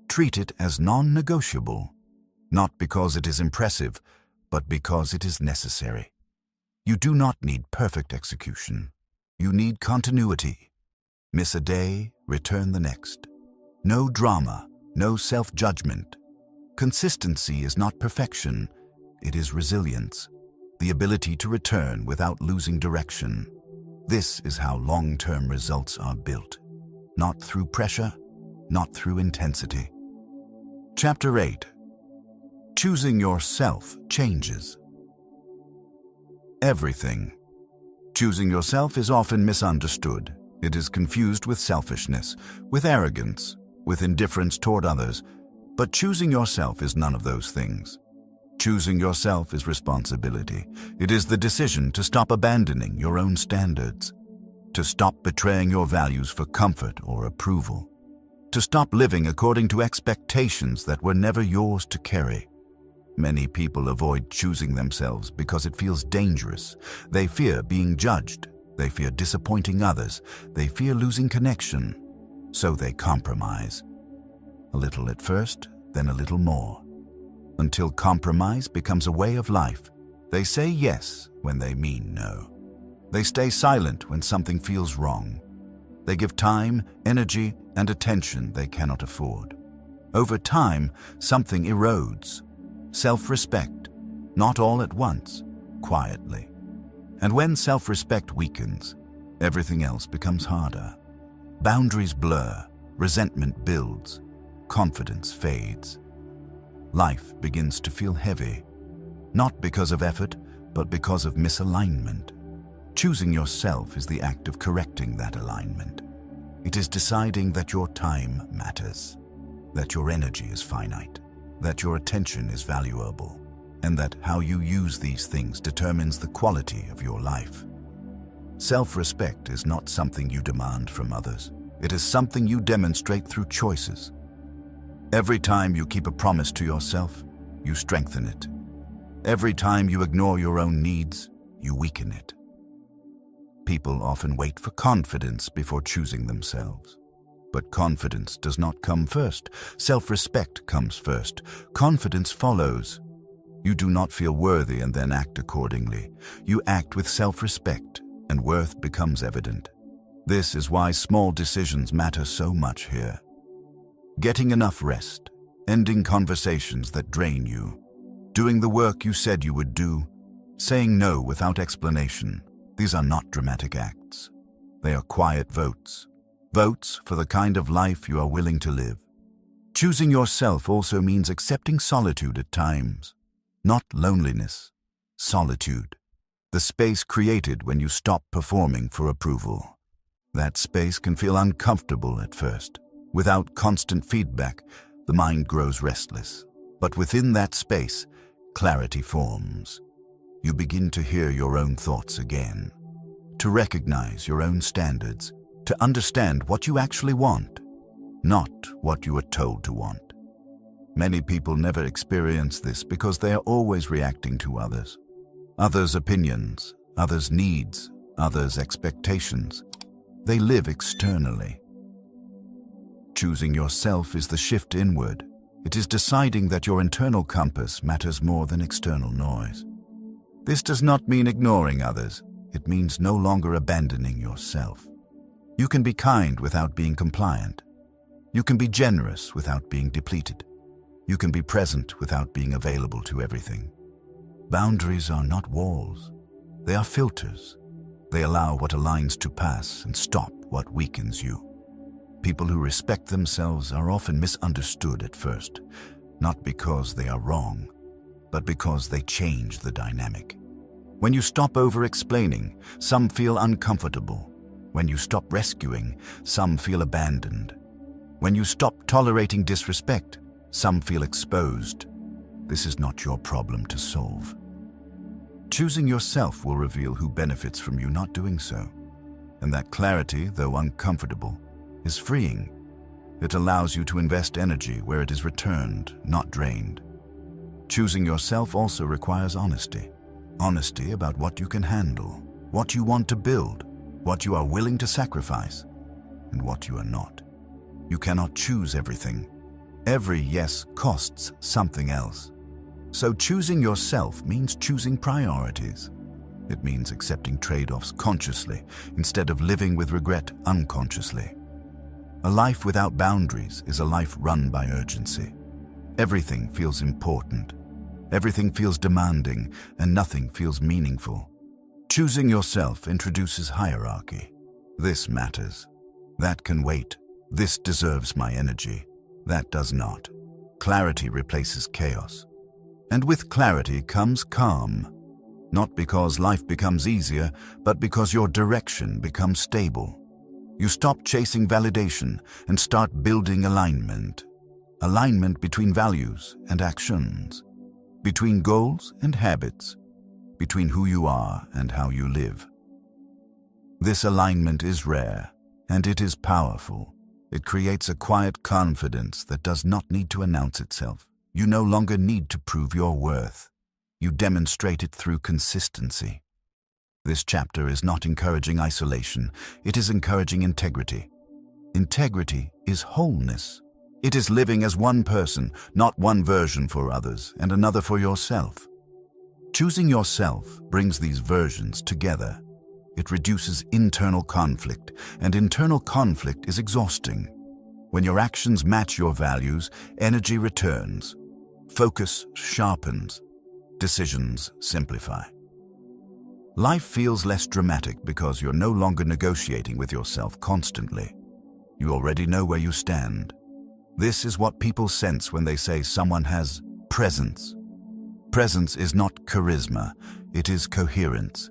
Treat it as non-negotiable. Not because it is impressive, but because it is necessary. You do not need perfect execution. You need continuity. Miss a day, return the next. No drama, no self-judgment. Consistency is not perfection. It is resilience, the ability to return without losing direction. This is how long-term results are built. Not through pressure, not through intensity. Chapter 8. Choosing yourself changes everything. Choosing yourself is often misunderstood. It is confused with selfishness, with arrogance, with indifference toward others. But choosing yourself is none of those things. Choosing yourself is responsibility. It is the decision to stop abandoning your own standards, to stop betraying your values for comfort or approval, to stop living according to expectations that were never yours to carry. Many people avoid choosing themselves because it feels dangerous. They fear being judged. They fear disappointing others. They fear losing connection. So they compromise. A little at first, then a little more. Until compromise becomes a way of life. They say yes when they mean no. They stay silent when something feels wrong. They give time, energy, and attention they cannot afford. Over time, something erodes. Self-respect, not all at once, quietly. And when self-respect weakens, everything else becomes harder. Boundaries blur, resentment builds, confidence fades. Life begins to feel heavy, not because of effort, but because of misalignment. Choosing yourself is the act of correcting that alignment. It is deciding that your time matters, that your energy is finite, that your attention is valuable, and that how you use these things determines the quality of your life. Self-respect is not something you demand from others. It is something you demonstrate through choices. Every time you keep a promise to yourself, you strengthen it. Every time you ignore your own needs, you weaken it. People often wait for confidence before choosing themselves. But confidence does not come first. Self-respect comes first. Confidence follows. You do not feel worthy and then act accordingly. You act with self-respect, and worth becomes evident. This is why small decisions matter so much here. Getting enough rest, ending conversations that drain you, doing the work you said you would do, saying no without explanation. These are not dramatic acts. They are quiet votes. Votes for the kind of life you are willing to live. Choosing yourself also means accepting solitude at times. Not loneliness, solitude. The space created when you stop performing for approval. That space can feel uncomfortable at first. Without constant feedback, the mind grows restless. But within that space, clarity forms. You begin to hear your own thoughts again, to recognize your own standards, to understand what you actually want, not what you are told to want. Many people never experience this because they are always reacting to others. Others' opinions, others' needs, others' expectations. They live externally. Choosing yourself is the shift inward. It is deciding that your internal compass matters more than external noise. This does not mean ignoring others. It means no longer abandoning yourself. You can be kind without being compliant. You can be generous without being depleted. You can be present without being available to everything. Boundaries are not walls. They are filters. They allow what aligns to pass and stop what weakens you. People who respect themselves are often misunderstood at first, not because they are wrong, but because they change the dynamic. When you stop over-explaining, some feel uncomfortable. When you stop rescuing, some feel abandoned. When you stop tolerating disrespect, some feel exposed. This is not your problem to solve. Choosing yourself will reveal who benefits from you not doing so. And that clarity, though uncomfortable, is freeing. It allows you to invest energy where it is returned, not drained. Choosing yourself also requires honesty. Honesty about what you can handle, what you want to build, what you are willing to sacrifice, and what you are not. You cannot choose everything. Every yes costs something else. So choosing yourself means choosing priorities. It means accepting trade-offs consciously instead of living with regret unconsciously. A life without boundaries is a life run by urgency. Everything feels important. Everything feels demanding, and nothing feels meaningful. Choosing yourself introduces hierarchy. This matters. That can wait. This deserves my energy. That does not. Clarity replaces chaos. And with clarity comes calm. Not because life becomes easier, but because your direction becomes stable. You stop chasing validation and start building alignment. Alignment between values and actions, between goals and habits, between who you are and how you live. This alignment is rare, and it is powerful. It creates a quiet confidence that does not need to announce itself. You no longer need to prove your worth. You demonstrate it through consistency. This chapter is not encouraging isolation. It is encouraging integrity. Integrity is wholeness. It is living as one person, not one version for others and another for yourself. Choosing yourself brings these versions together. It reduces internal conflict, and internal conflict is exhausting. When your actions match your values, energy returns. Focus sharpens. Decisions simplify. Life feels less dramatic because you're no longer negotiating with yourself constantly. You already know where you stand. This is what people sense when they say someone has presence. Presence is not charisma, it is coherence.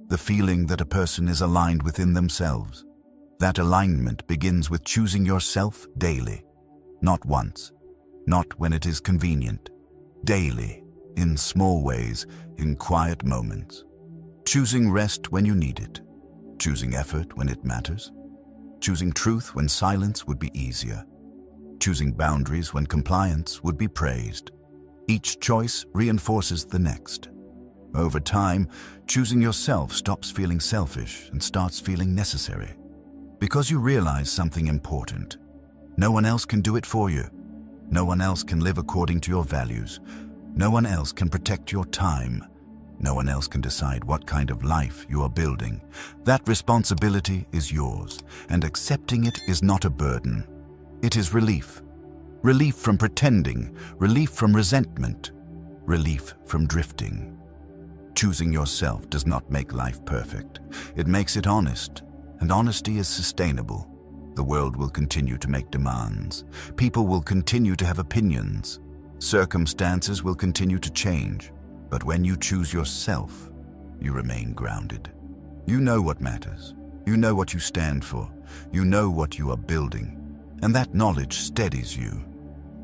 The feeling that a person is aligned within themselves. That alignment begins with choosing yourself daily. Not once, not when it is convenient. Daily, in small ways, in quiet moments. Choosing rest when you need it. Choosing effort when it matters. Choosing truth when silence would be easier. Choosing boundaries when compliance would be praised. Each choice reinforces the next. Over time, choosing yourself stops feeling selfish and starts feeling necessary. Because you realize something important. No one else can do it for you. No one else can live according to your values. No one else can protect your time. No one else can decide what kind of life you are building. That responsibility is yours, and accepting it is not a burden. It is relief. Relief from pretending, relief from resentment, relief from drifting. Choosing yourself does not make life perfect. It makes it honest, and honesty is sustainable. The world will continue to make demands. People will continue to have opinions. Circumstances will continue to change. But when you choose yourself, you remain grounded. You know what matters. You know what you stand for. You know what you are building. And that knowledge steadies you.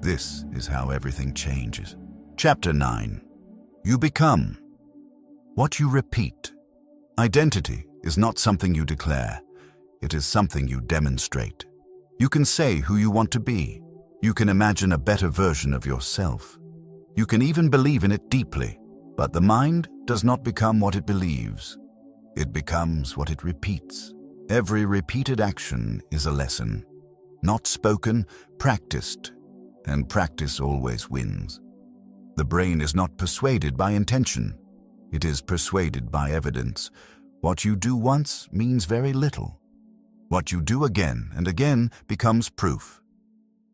This is how everything changes. Chapter 9. You become what you repeat. Identity is not something you declare. It is something you demonstrate. You can say who you want to be. You can imagine a better version of yourself. You can even believe in it deeply. But the mind does not become what it believes. It becomes what it repeats. Every repeated action is a lesson. Not spoken, practiced. And practice always wins. The brain is not persuaded by intention. It is persuaded by evidence. What you do once means very little. What you do again and again becomes proof.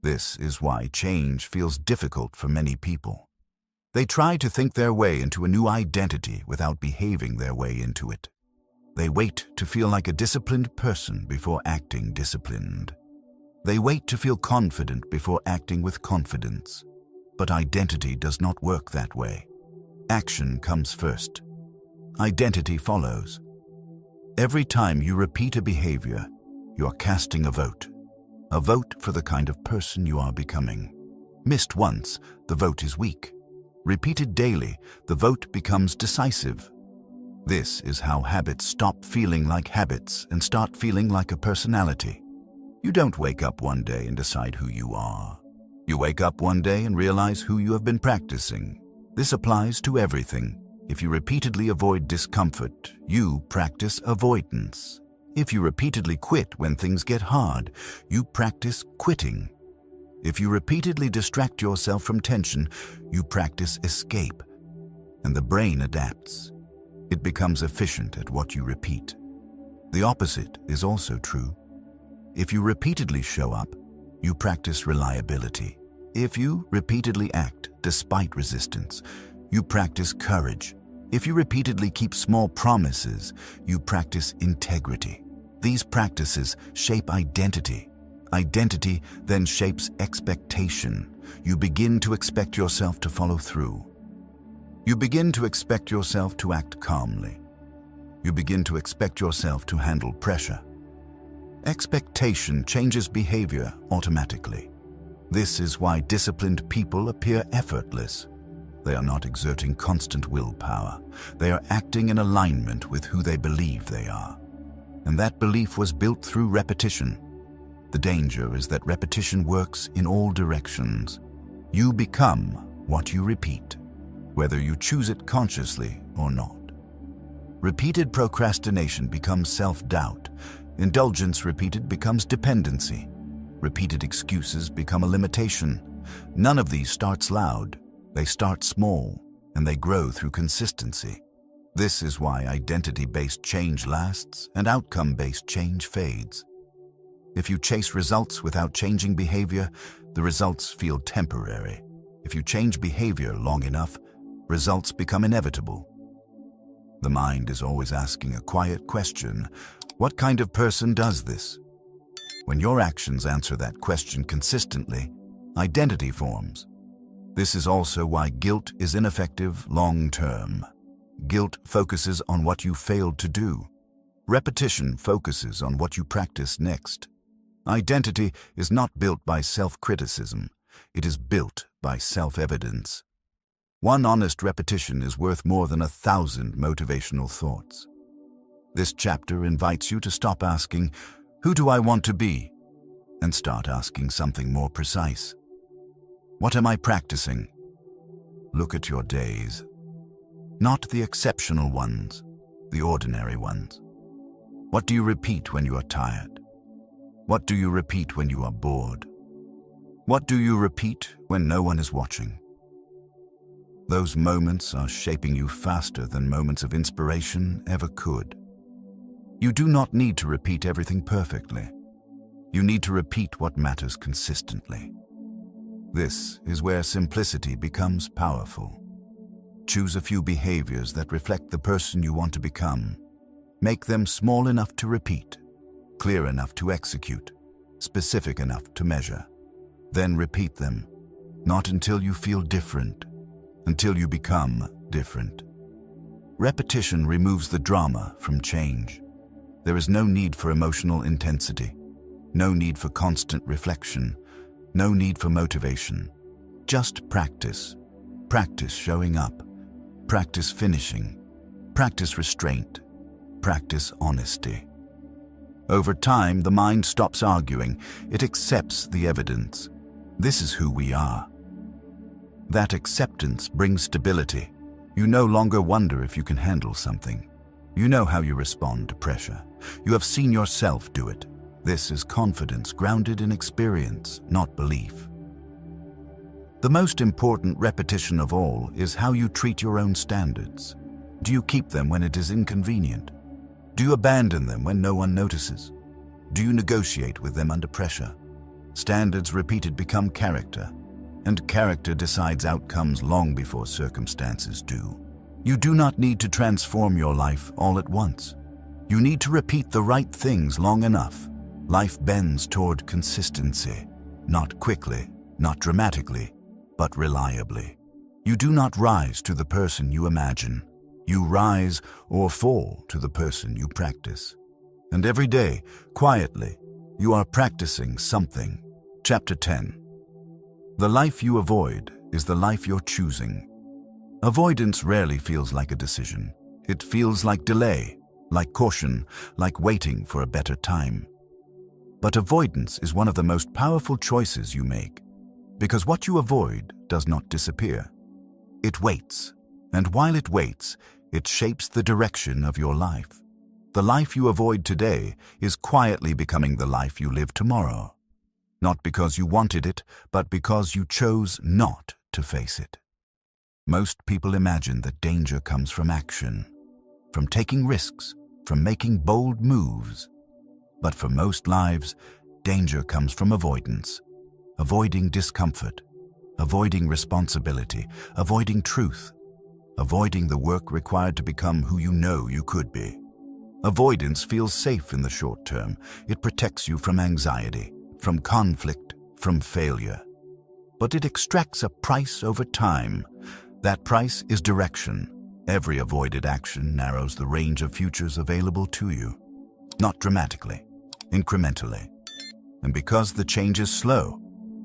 This is why change feels difficult for many people. They try to think their way into a new identity without behaving their way into it. They wait to feel like a disciplined person before acting disciplined. They wait to feel confident before acting with confidence. But identity does not work that way. Action comes first. Identity follows. Every time you repeat a behavior, you are casting a vote for the kind of person you are becoming. Missed once, the vote is weak. Repeated daily, the vote becomes decisive. This is how habits stop feeling like habits and start feeling like a personality. You don't wake up one day and decide who you are. You wake up one day and realize who you have been practicing. This applies to everything. If you repeatedly avoid discomfort, you practice avoidance. If you repeatedly quit when things get hard, you practice quitting. If you repeatedly distract yourself from tension, you practice escape. And the brain adapts. It becomes efficient at what you repeat. The opposite is also true. If you repeatedly show up, you practice reliability. If you repeatedly act despite resistance, you practice courage. If you repeatedly keep small promises, you practice integrity. These practices shape identity. Identity then shapes expectation. you begin to expect yourself to follow through. You begin to expect yourself to act calmly. You begin to expect yourself to handle pressure. Expectation changes behavior automatically. This is why disciplined people appear effortless. They are not exerting constant willpower. They are acting in alignment with who they believe they are. And that belief was built through repetition. The danger is that repetition works in all directions. You become what you repeat, whether you choose it consciously or not. Repeated procrastination becomes self-doubt. Indulgence repeated becomes dependency. Repeated excuses become a limitation. None of these starts loud. They start small, and they grow through consistency. This is why identity-based change lasts and outcome-based change fades. If you chase results without changing behavior, the results feel temporary. If you change behavior long enough, results become inevitable. The mind is always asking a quiet question: what kind of person does this? When your actions answer that question consistently, identity forms. This is also why guilt is ineffective long-term. Guilt focuses on what you failed to do. Repetition focuses on what you practice next. Identity is not built by self-criticism. It is built by self-evidence. One honest repetition is worth more than 1,000 motivational thoughts. This chapter invites you to stop asking, "Who do I want to be?" and start asking something more precise. What am I practicing? Look at your days. Not the exceptional ones, the ordinary ones. What do you repeat when you are tired? What do you repeat when you are bored? What do you repeat when no one is watching? Those moments are shaping you faster than moments of inspiration ever could. You do not need to repeat everything perfectly. You need to repeat what matters consistently. This is where simplicity becomes powerful. Choose a few behaviors that reflect the person you want to become. Make them small enough to repeat, clear enough to execute, specific enough to measure. Then repeat them, not until you feel different, until you become different. Repetition removes the drama from change. There is no need for emotional intensity, no need for constant reflection, no need for motivation. Just practice. Practice showing up. Practice finishing. Practice restraint. Practice honesty. Over time, the mind stops arguing. It accepts the evidence. This is who we are. That acceptance brings stability. You no longer wonder if you can handle something. You know how you respond to pressure. You have seen yourself do it. This is confidence grounded in experience, not belief. The most important repetition of all is how you treat your own standards. Do you keep them when it is inconvenient? Do you abandon them when no one notices? Do you negotiate with them under pressure? Standards repeated become character, and character decides outcomes long before circumstances do. You do not need to transform your life all at once. You need to repeat the right things long enough. Life bends toward consistency, not quickly, not dramatically, but reliably. You do not rise to the person you imagine. You rise or fall to the person you practice. And every day, quietly, you are practicing something. Chapter 10. The life you avoid is the life you're choosing. Avoidance rarely feels like a decision. It feels like delay, like caution, like waiting for a better time. But avoidance is one of the most powerful choices you make, because what you avoid does not disappear. It waits, and while it waits, it shapes the direction of your life. The life you avoid today is quietly becoming the life you live tomorrow. Not because you wanted it, but because you chose not to face it. Most people imagine that danger comes from action, from taking risks, from making bold moves. But for most lives, danger comes from avoidance. Avoiding discomfort, avoiding responsibility, avoiding truth, avoiding the work required to become who you know you could be. Avoidance feels safe in the short term. It protects you from anxiety, from conflict, from failure. but it extracts a price over time. That price is direction. Every avoided action narrows the range of futures available to you. Not dramatically, incrementally. And because the change is slow,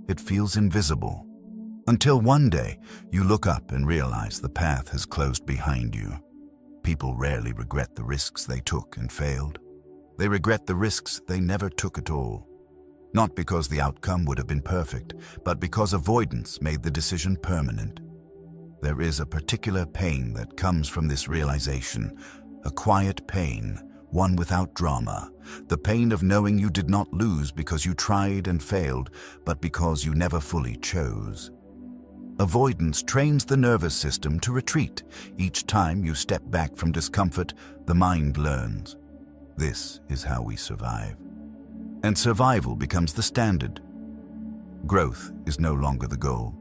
it feels invisible. Until one day, you look up and realize the path has closed behind you. People rarely regret the risks they took and failed. They regret the risks they never took at all. Not because the outcome would have been perfect, but because avoidance made the decision permanent. There is a particular pain that comes from this realization, a quiet pain, one without drama, the pain of knowing you did not lose because you tried and failed, but because you never fully chose. Avoidance trains the nervous system to retreat. Each time you step back from discomfort, the mind learns. This is how we survive. And survival becomes the standard. Growth is no longer the goal.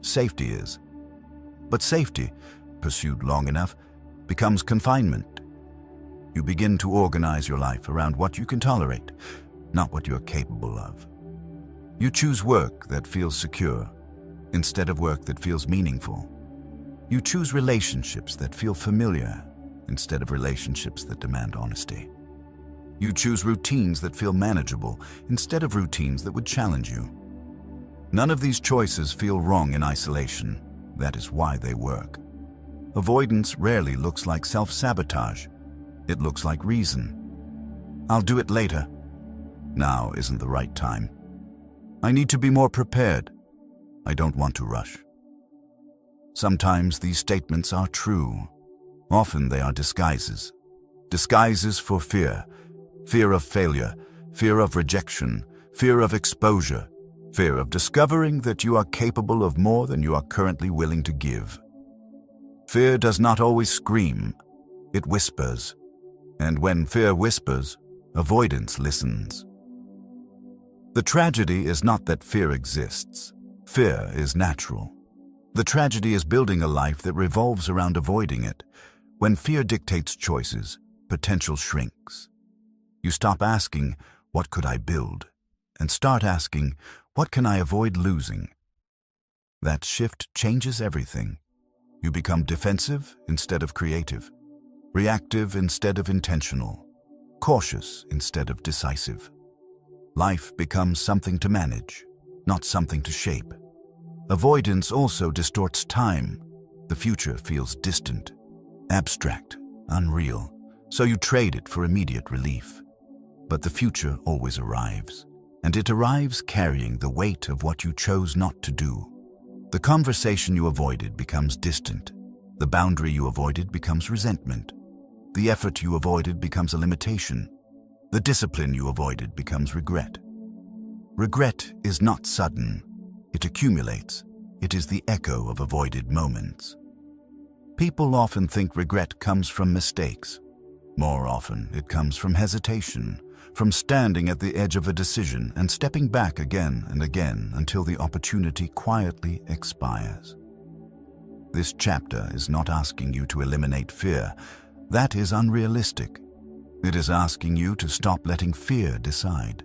Safety is. But safety, pursued long enough, becomes confinement. You begin to organize your life around what you can tolerate, not what you are capable of. You choose work that feels secure instead of work that feels meaningful. You choose relationships that feel familiar instead of relationships that demand honesty. You choose routines that feel manageable instead of routines that would challenge you. None of these choices feel wrong in isolation. That is why they work. Avoidance rarely looks like self-sabotage. It looks like reason. I'll do it later. Now isn't the right time. I need to be more prepared. I don't want to rush. Sometimes these statements are true. Often they are disguises. Disguises for fear. Fear of failure, fear of rejection, fear of exposure, fear of discovering that you are capable of more than you are currently willing to give. Fear does not always scream, it whispers. And when fear whispers, avoidance listens. The tragedy is not that fear exists. Fear is natural. The tragedy is building a life that revolves around avoiding it. When fear dictates choices, potential shrinks. You stop asking, what could I build? And start asking, what can I avoid losing? That shift changes everything. You become defensive instead of creative, reactive instead of intentional, cautious instead of decisive. Life becomes something to manage, not something to shape. Avoidance also distorts time. The future feels distant, abstract, unreal, so you trade it for immediate relief. But the future always arrives, and it arrives carrying the weight of what you chose not to do. The conversation you avoided becomes distant. The boundary you avoided becomes resentment. The effort you avoided becomes a limitation. The discipline you avoided becomes regret. Regret is not sudden. It accumulates. It is the echo of avoided moments. People often think regret comes from mistakes. More often, it comes from hesitation, from standing at the edge of a decision and stepping back again and again until the opportunity quietly expires. This chapter is not asking you to eliminate fear. That is unrealistic. It is asking you to stop letting fear decide.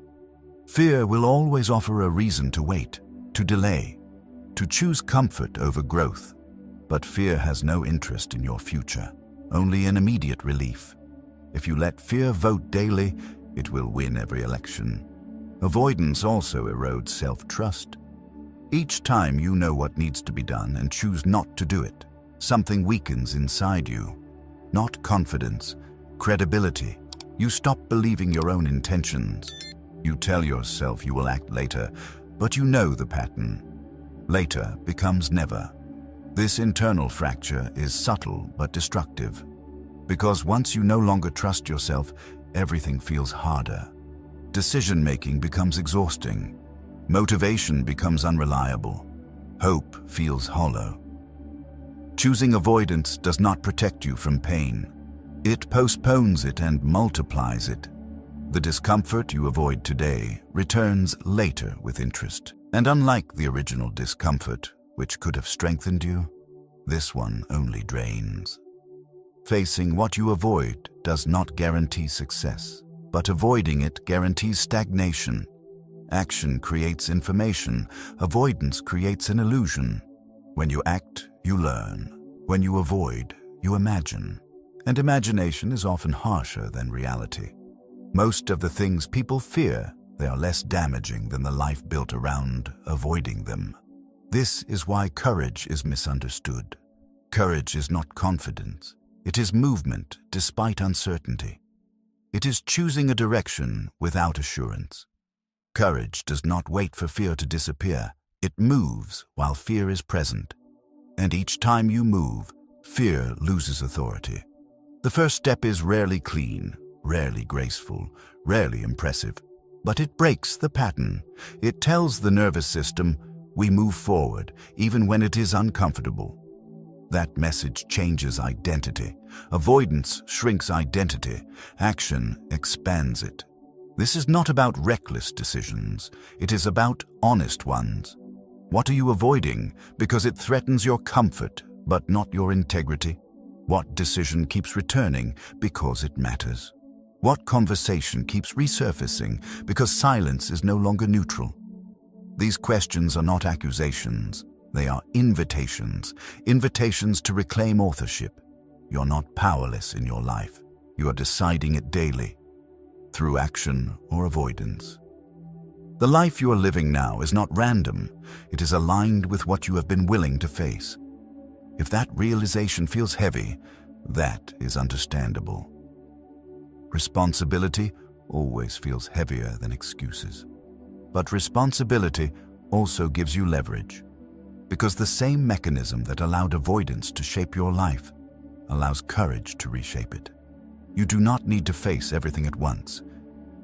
Fear will always offer a reason to wait, to delay, to choose comfort over growth. But fear has no interest in your future, only in immediate relief. If you let fear vote daily, it will win every election. Avoidance also erodes self-trust. Each time you know what needs to be done and choose not to do it, something weakens inside you. Not confidence, credibility. You stop believing your own intentions. You tell yourself you will act later, but you know the pattern. Later becomes never. This internal fracture is subtle but destructive. Because once you no longer trust yourself, everything feels harder. Decision-making becomes exhausting. Motivation becomes unreliable. Hope feels hollow. Choosing avoidance does not protect you from pain. It postpones it and multiplies it. The discomfort you avoid today returns later with interest. And unlike the original discomfort, which could have strengthened you, this one only drains. Facing what you avoid does not guarantee success, but avoiding it guarantees stagnation. Action creates information. Avoidance creates an illusion. When you act, you learn. When you avoid, you imagine. And imagination is often harsher than reality. Most of the things people fear, they are less damaging than the life built around avoiding them. This is why courage is misunderstood. Courage is not confidence. It is movement despite uncertainty. It is choosing a direction without assurance. Courage does not wait for fear to disappear. It moves while fear is present. And each time you move, fear loses authority. The first step is rarely clean, rarely graceful, rarely impressive. But it breaks the pattern. It tells the nervous system, we move forward, even when it is uncomfortable. That message changes identity. Avoidance shrinks identity. Action expands it. This is not about reckless decisions. It is about honest ones. What are you avoiding because it threatens your comfort, but not your integrity? What decision keeps returning because it matters? What conversation keeps resurfacing because silence is no longer neutral? These questions are not accusations. They are invitations. Invitations to reclaim authorship. You're not powerless in your life. You are deciding it daily, through action or avoidance. The life you are living now is not random. It is aligned with what you have been willing to face. If that realization feels heavy, that is understandable. Responsibility always feels heavier than excuses. But responsibility also gives you leverage, because the same mechanism that allowed avoidance to shape your life allows courage to reshape it. You do not need to face everything at once.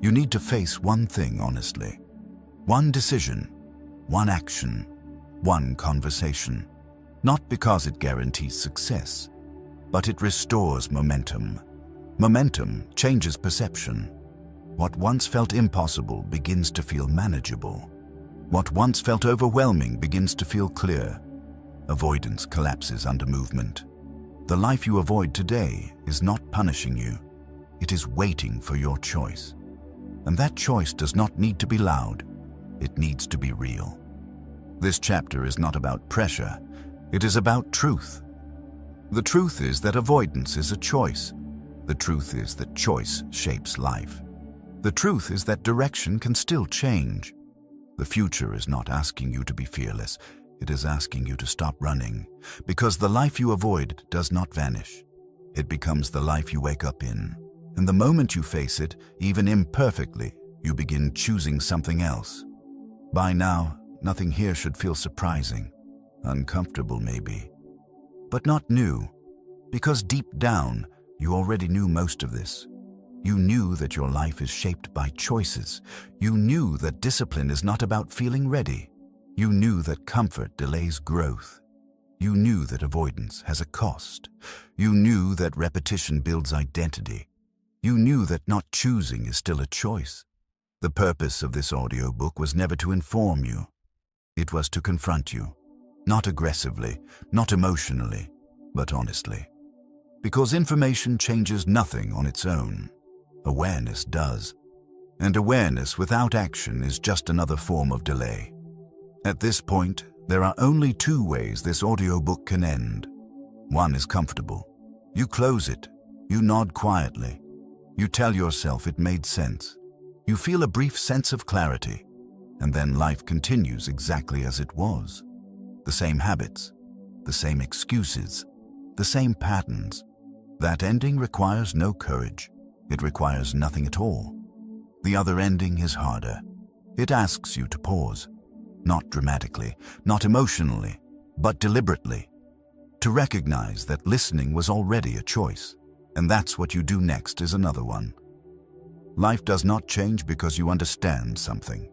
You need to face one thing honestly. One decision, one action, one conversation. Not because it guarantees success, but it restores momentum. Momentum changes perception. What once felt impossible begins to feel manageable. What once felt overwhelming begins to feel clear. Avoidance collapses under movement. The life you avoid today is not punishing you. It is waiting for your choice. And that choice does not need to be loud. It needs to be real. This chapter is not about pressure. It is about truth. The truth is that avoidance is a choice. The truth is that choice shapes life. The truth is that direction can still change. The future is not asking you to be fearless. It is asking you to stop running, because the life you avoid does not vanish. It becomes the life you wake up in. And the moment you face it, even imperfectly, you begin choosing something else. By now, nothing here should feel surprising. Uncomfortable maybe, but not new, because deep down, you already knew most of this. You knew that your life is shaped by choices. You knew that discipline is not about feeling ready. You knew that comfort delays growth. You knew that avoidance has a cost. You knew that repetition builds identity. You knew that not choosing is still a choice. The purpose of this audiobook was never to inform you. It was to confront you. Not aggressively, not emotionally, but honestly. Because information changes nothing on its own. Awareness does. And awareness without action is just another form of delay. At this point, there are only two ways this audiobook can end. One is comfortable. You close it. You nod quietly. You tell yourself it made sense. You feel a brief sense of clarity. And then life continues exactly as it was. The same habits, the same excuses, the same patterns. That ending requires no courage. It requires nothing at all. The other ending is harder. It asks you to pause, not dramatically, not emotionally, but deliberately. To recognize that listening was already a choice, and that's what you do next is another one. Life does not change because you understand something.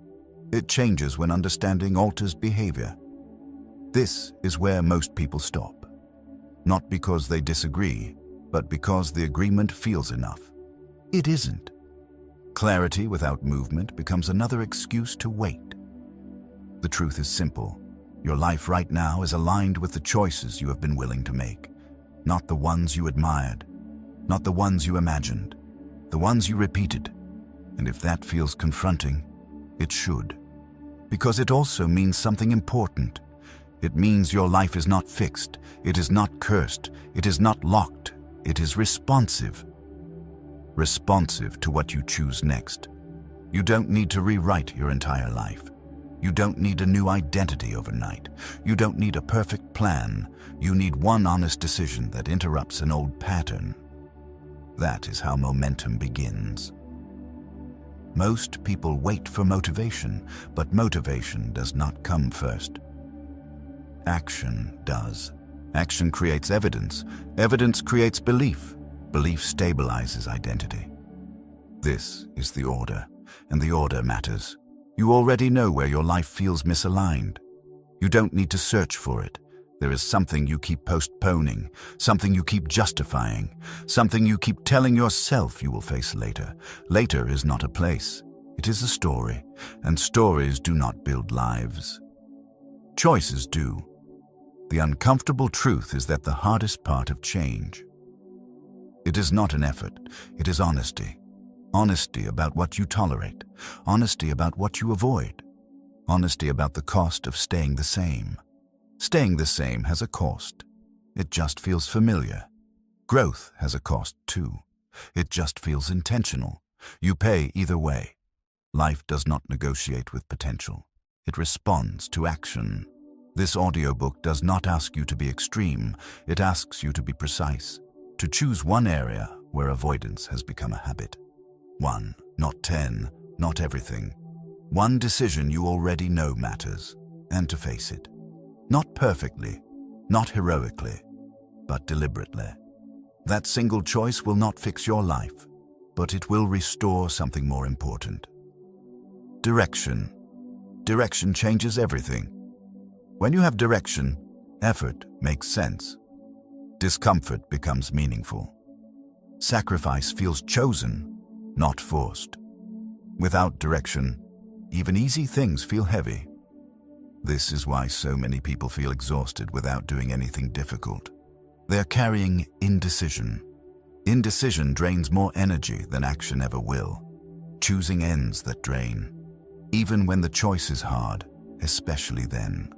It changes when understanding alters behavior. This is where most people stop. Not because they disagree, but because the agreement feels enough. It isn't. Clarity without movement becomes another excuse to wait. The truth is simple. Your life right now is aligned with the choices you have been willing to make, not the ones you admired, not the ones you imagined, the ones you repeated. And if that feels confronting, it should. because it also means something important. It means your life is not fixed, it is not cursed, it is not locked, it is responsive. Responsive to what you choose next. You don't need to rewrite your entire life. You don't need a new identity overnight. You don't need a perfect plan. You need one honest decision that interrupts an old pattern. That is how momentum begins. Most people wait for motivation, but motivation does not come first. Action does. Action creates evidence. Evidence creates belief. Belief stabilizes identity. This is the order, and the order matters. You already know where your life feels misaligned. You don't need to search for it. There is something you keep postponing, something you keep justifying, something you keep telling yourself you will face later. Later is not a place. It is a story, and stories do not build lives. Choices do. The uncomfortable truth is that the hardest part of change. It is not an effort, it is honesty. Honesty about what you tolerate, honesty about what you avoid, honesty about the cost of staying the same. Staying the same has a cost. It just feels familiar. Growth has a cost too. It just feels intentional. You pay either way. Life does not negotiate with potential. It responds to action. This audiobook does not ask you to be extreme. It asks you to be precise. To choose one area where avoidance has become a habit. One, not 10, not everything. One decision you already know matters, and to face it. Not perfectly, not heroically, but deliberately. That single choice will not fix your life, but it will restore something more important. Direction. Direction changes everything. When you have direction, effort makes sense. Discomfort becomes meaningful. Sacrifice feels chosen, not forced. Without direction, even easy things feel heavy. This is why so many people feel exhausted without doing anything difficult. They are carrying indecision. Indecision drains more energy than action ever will. Choosing ends that drain. Even when the choice is hard, especially then.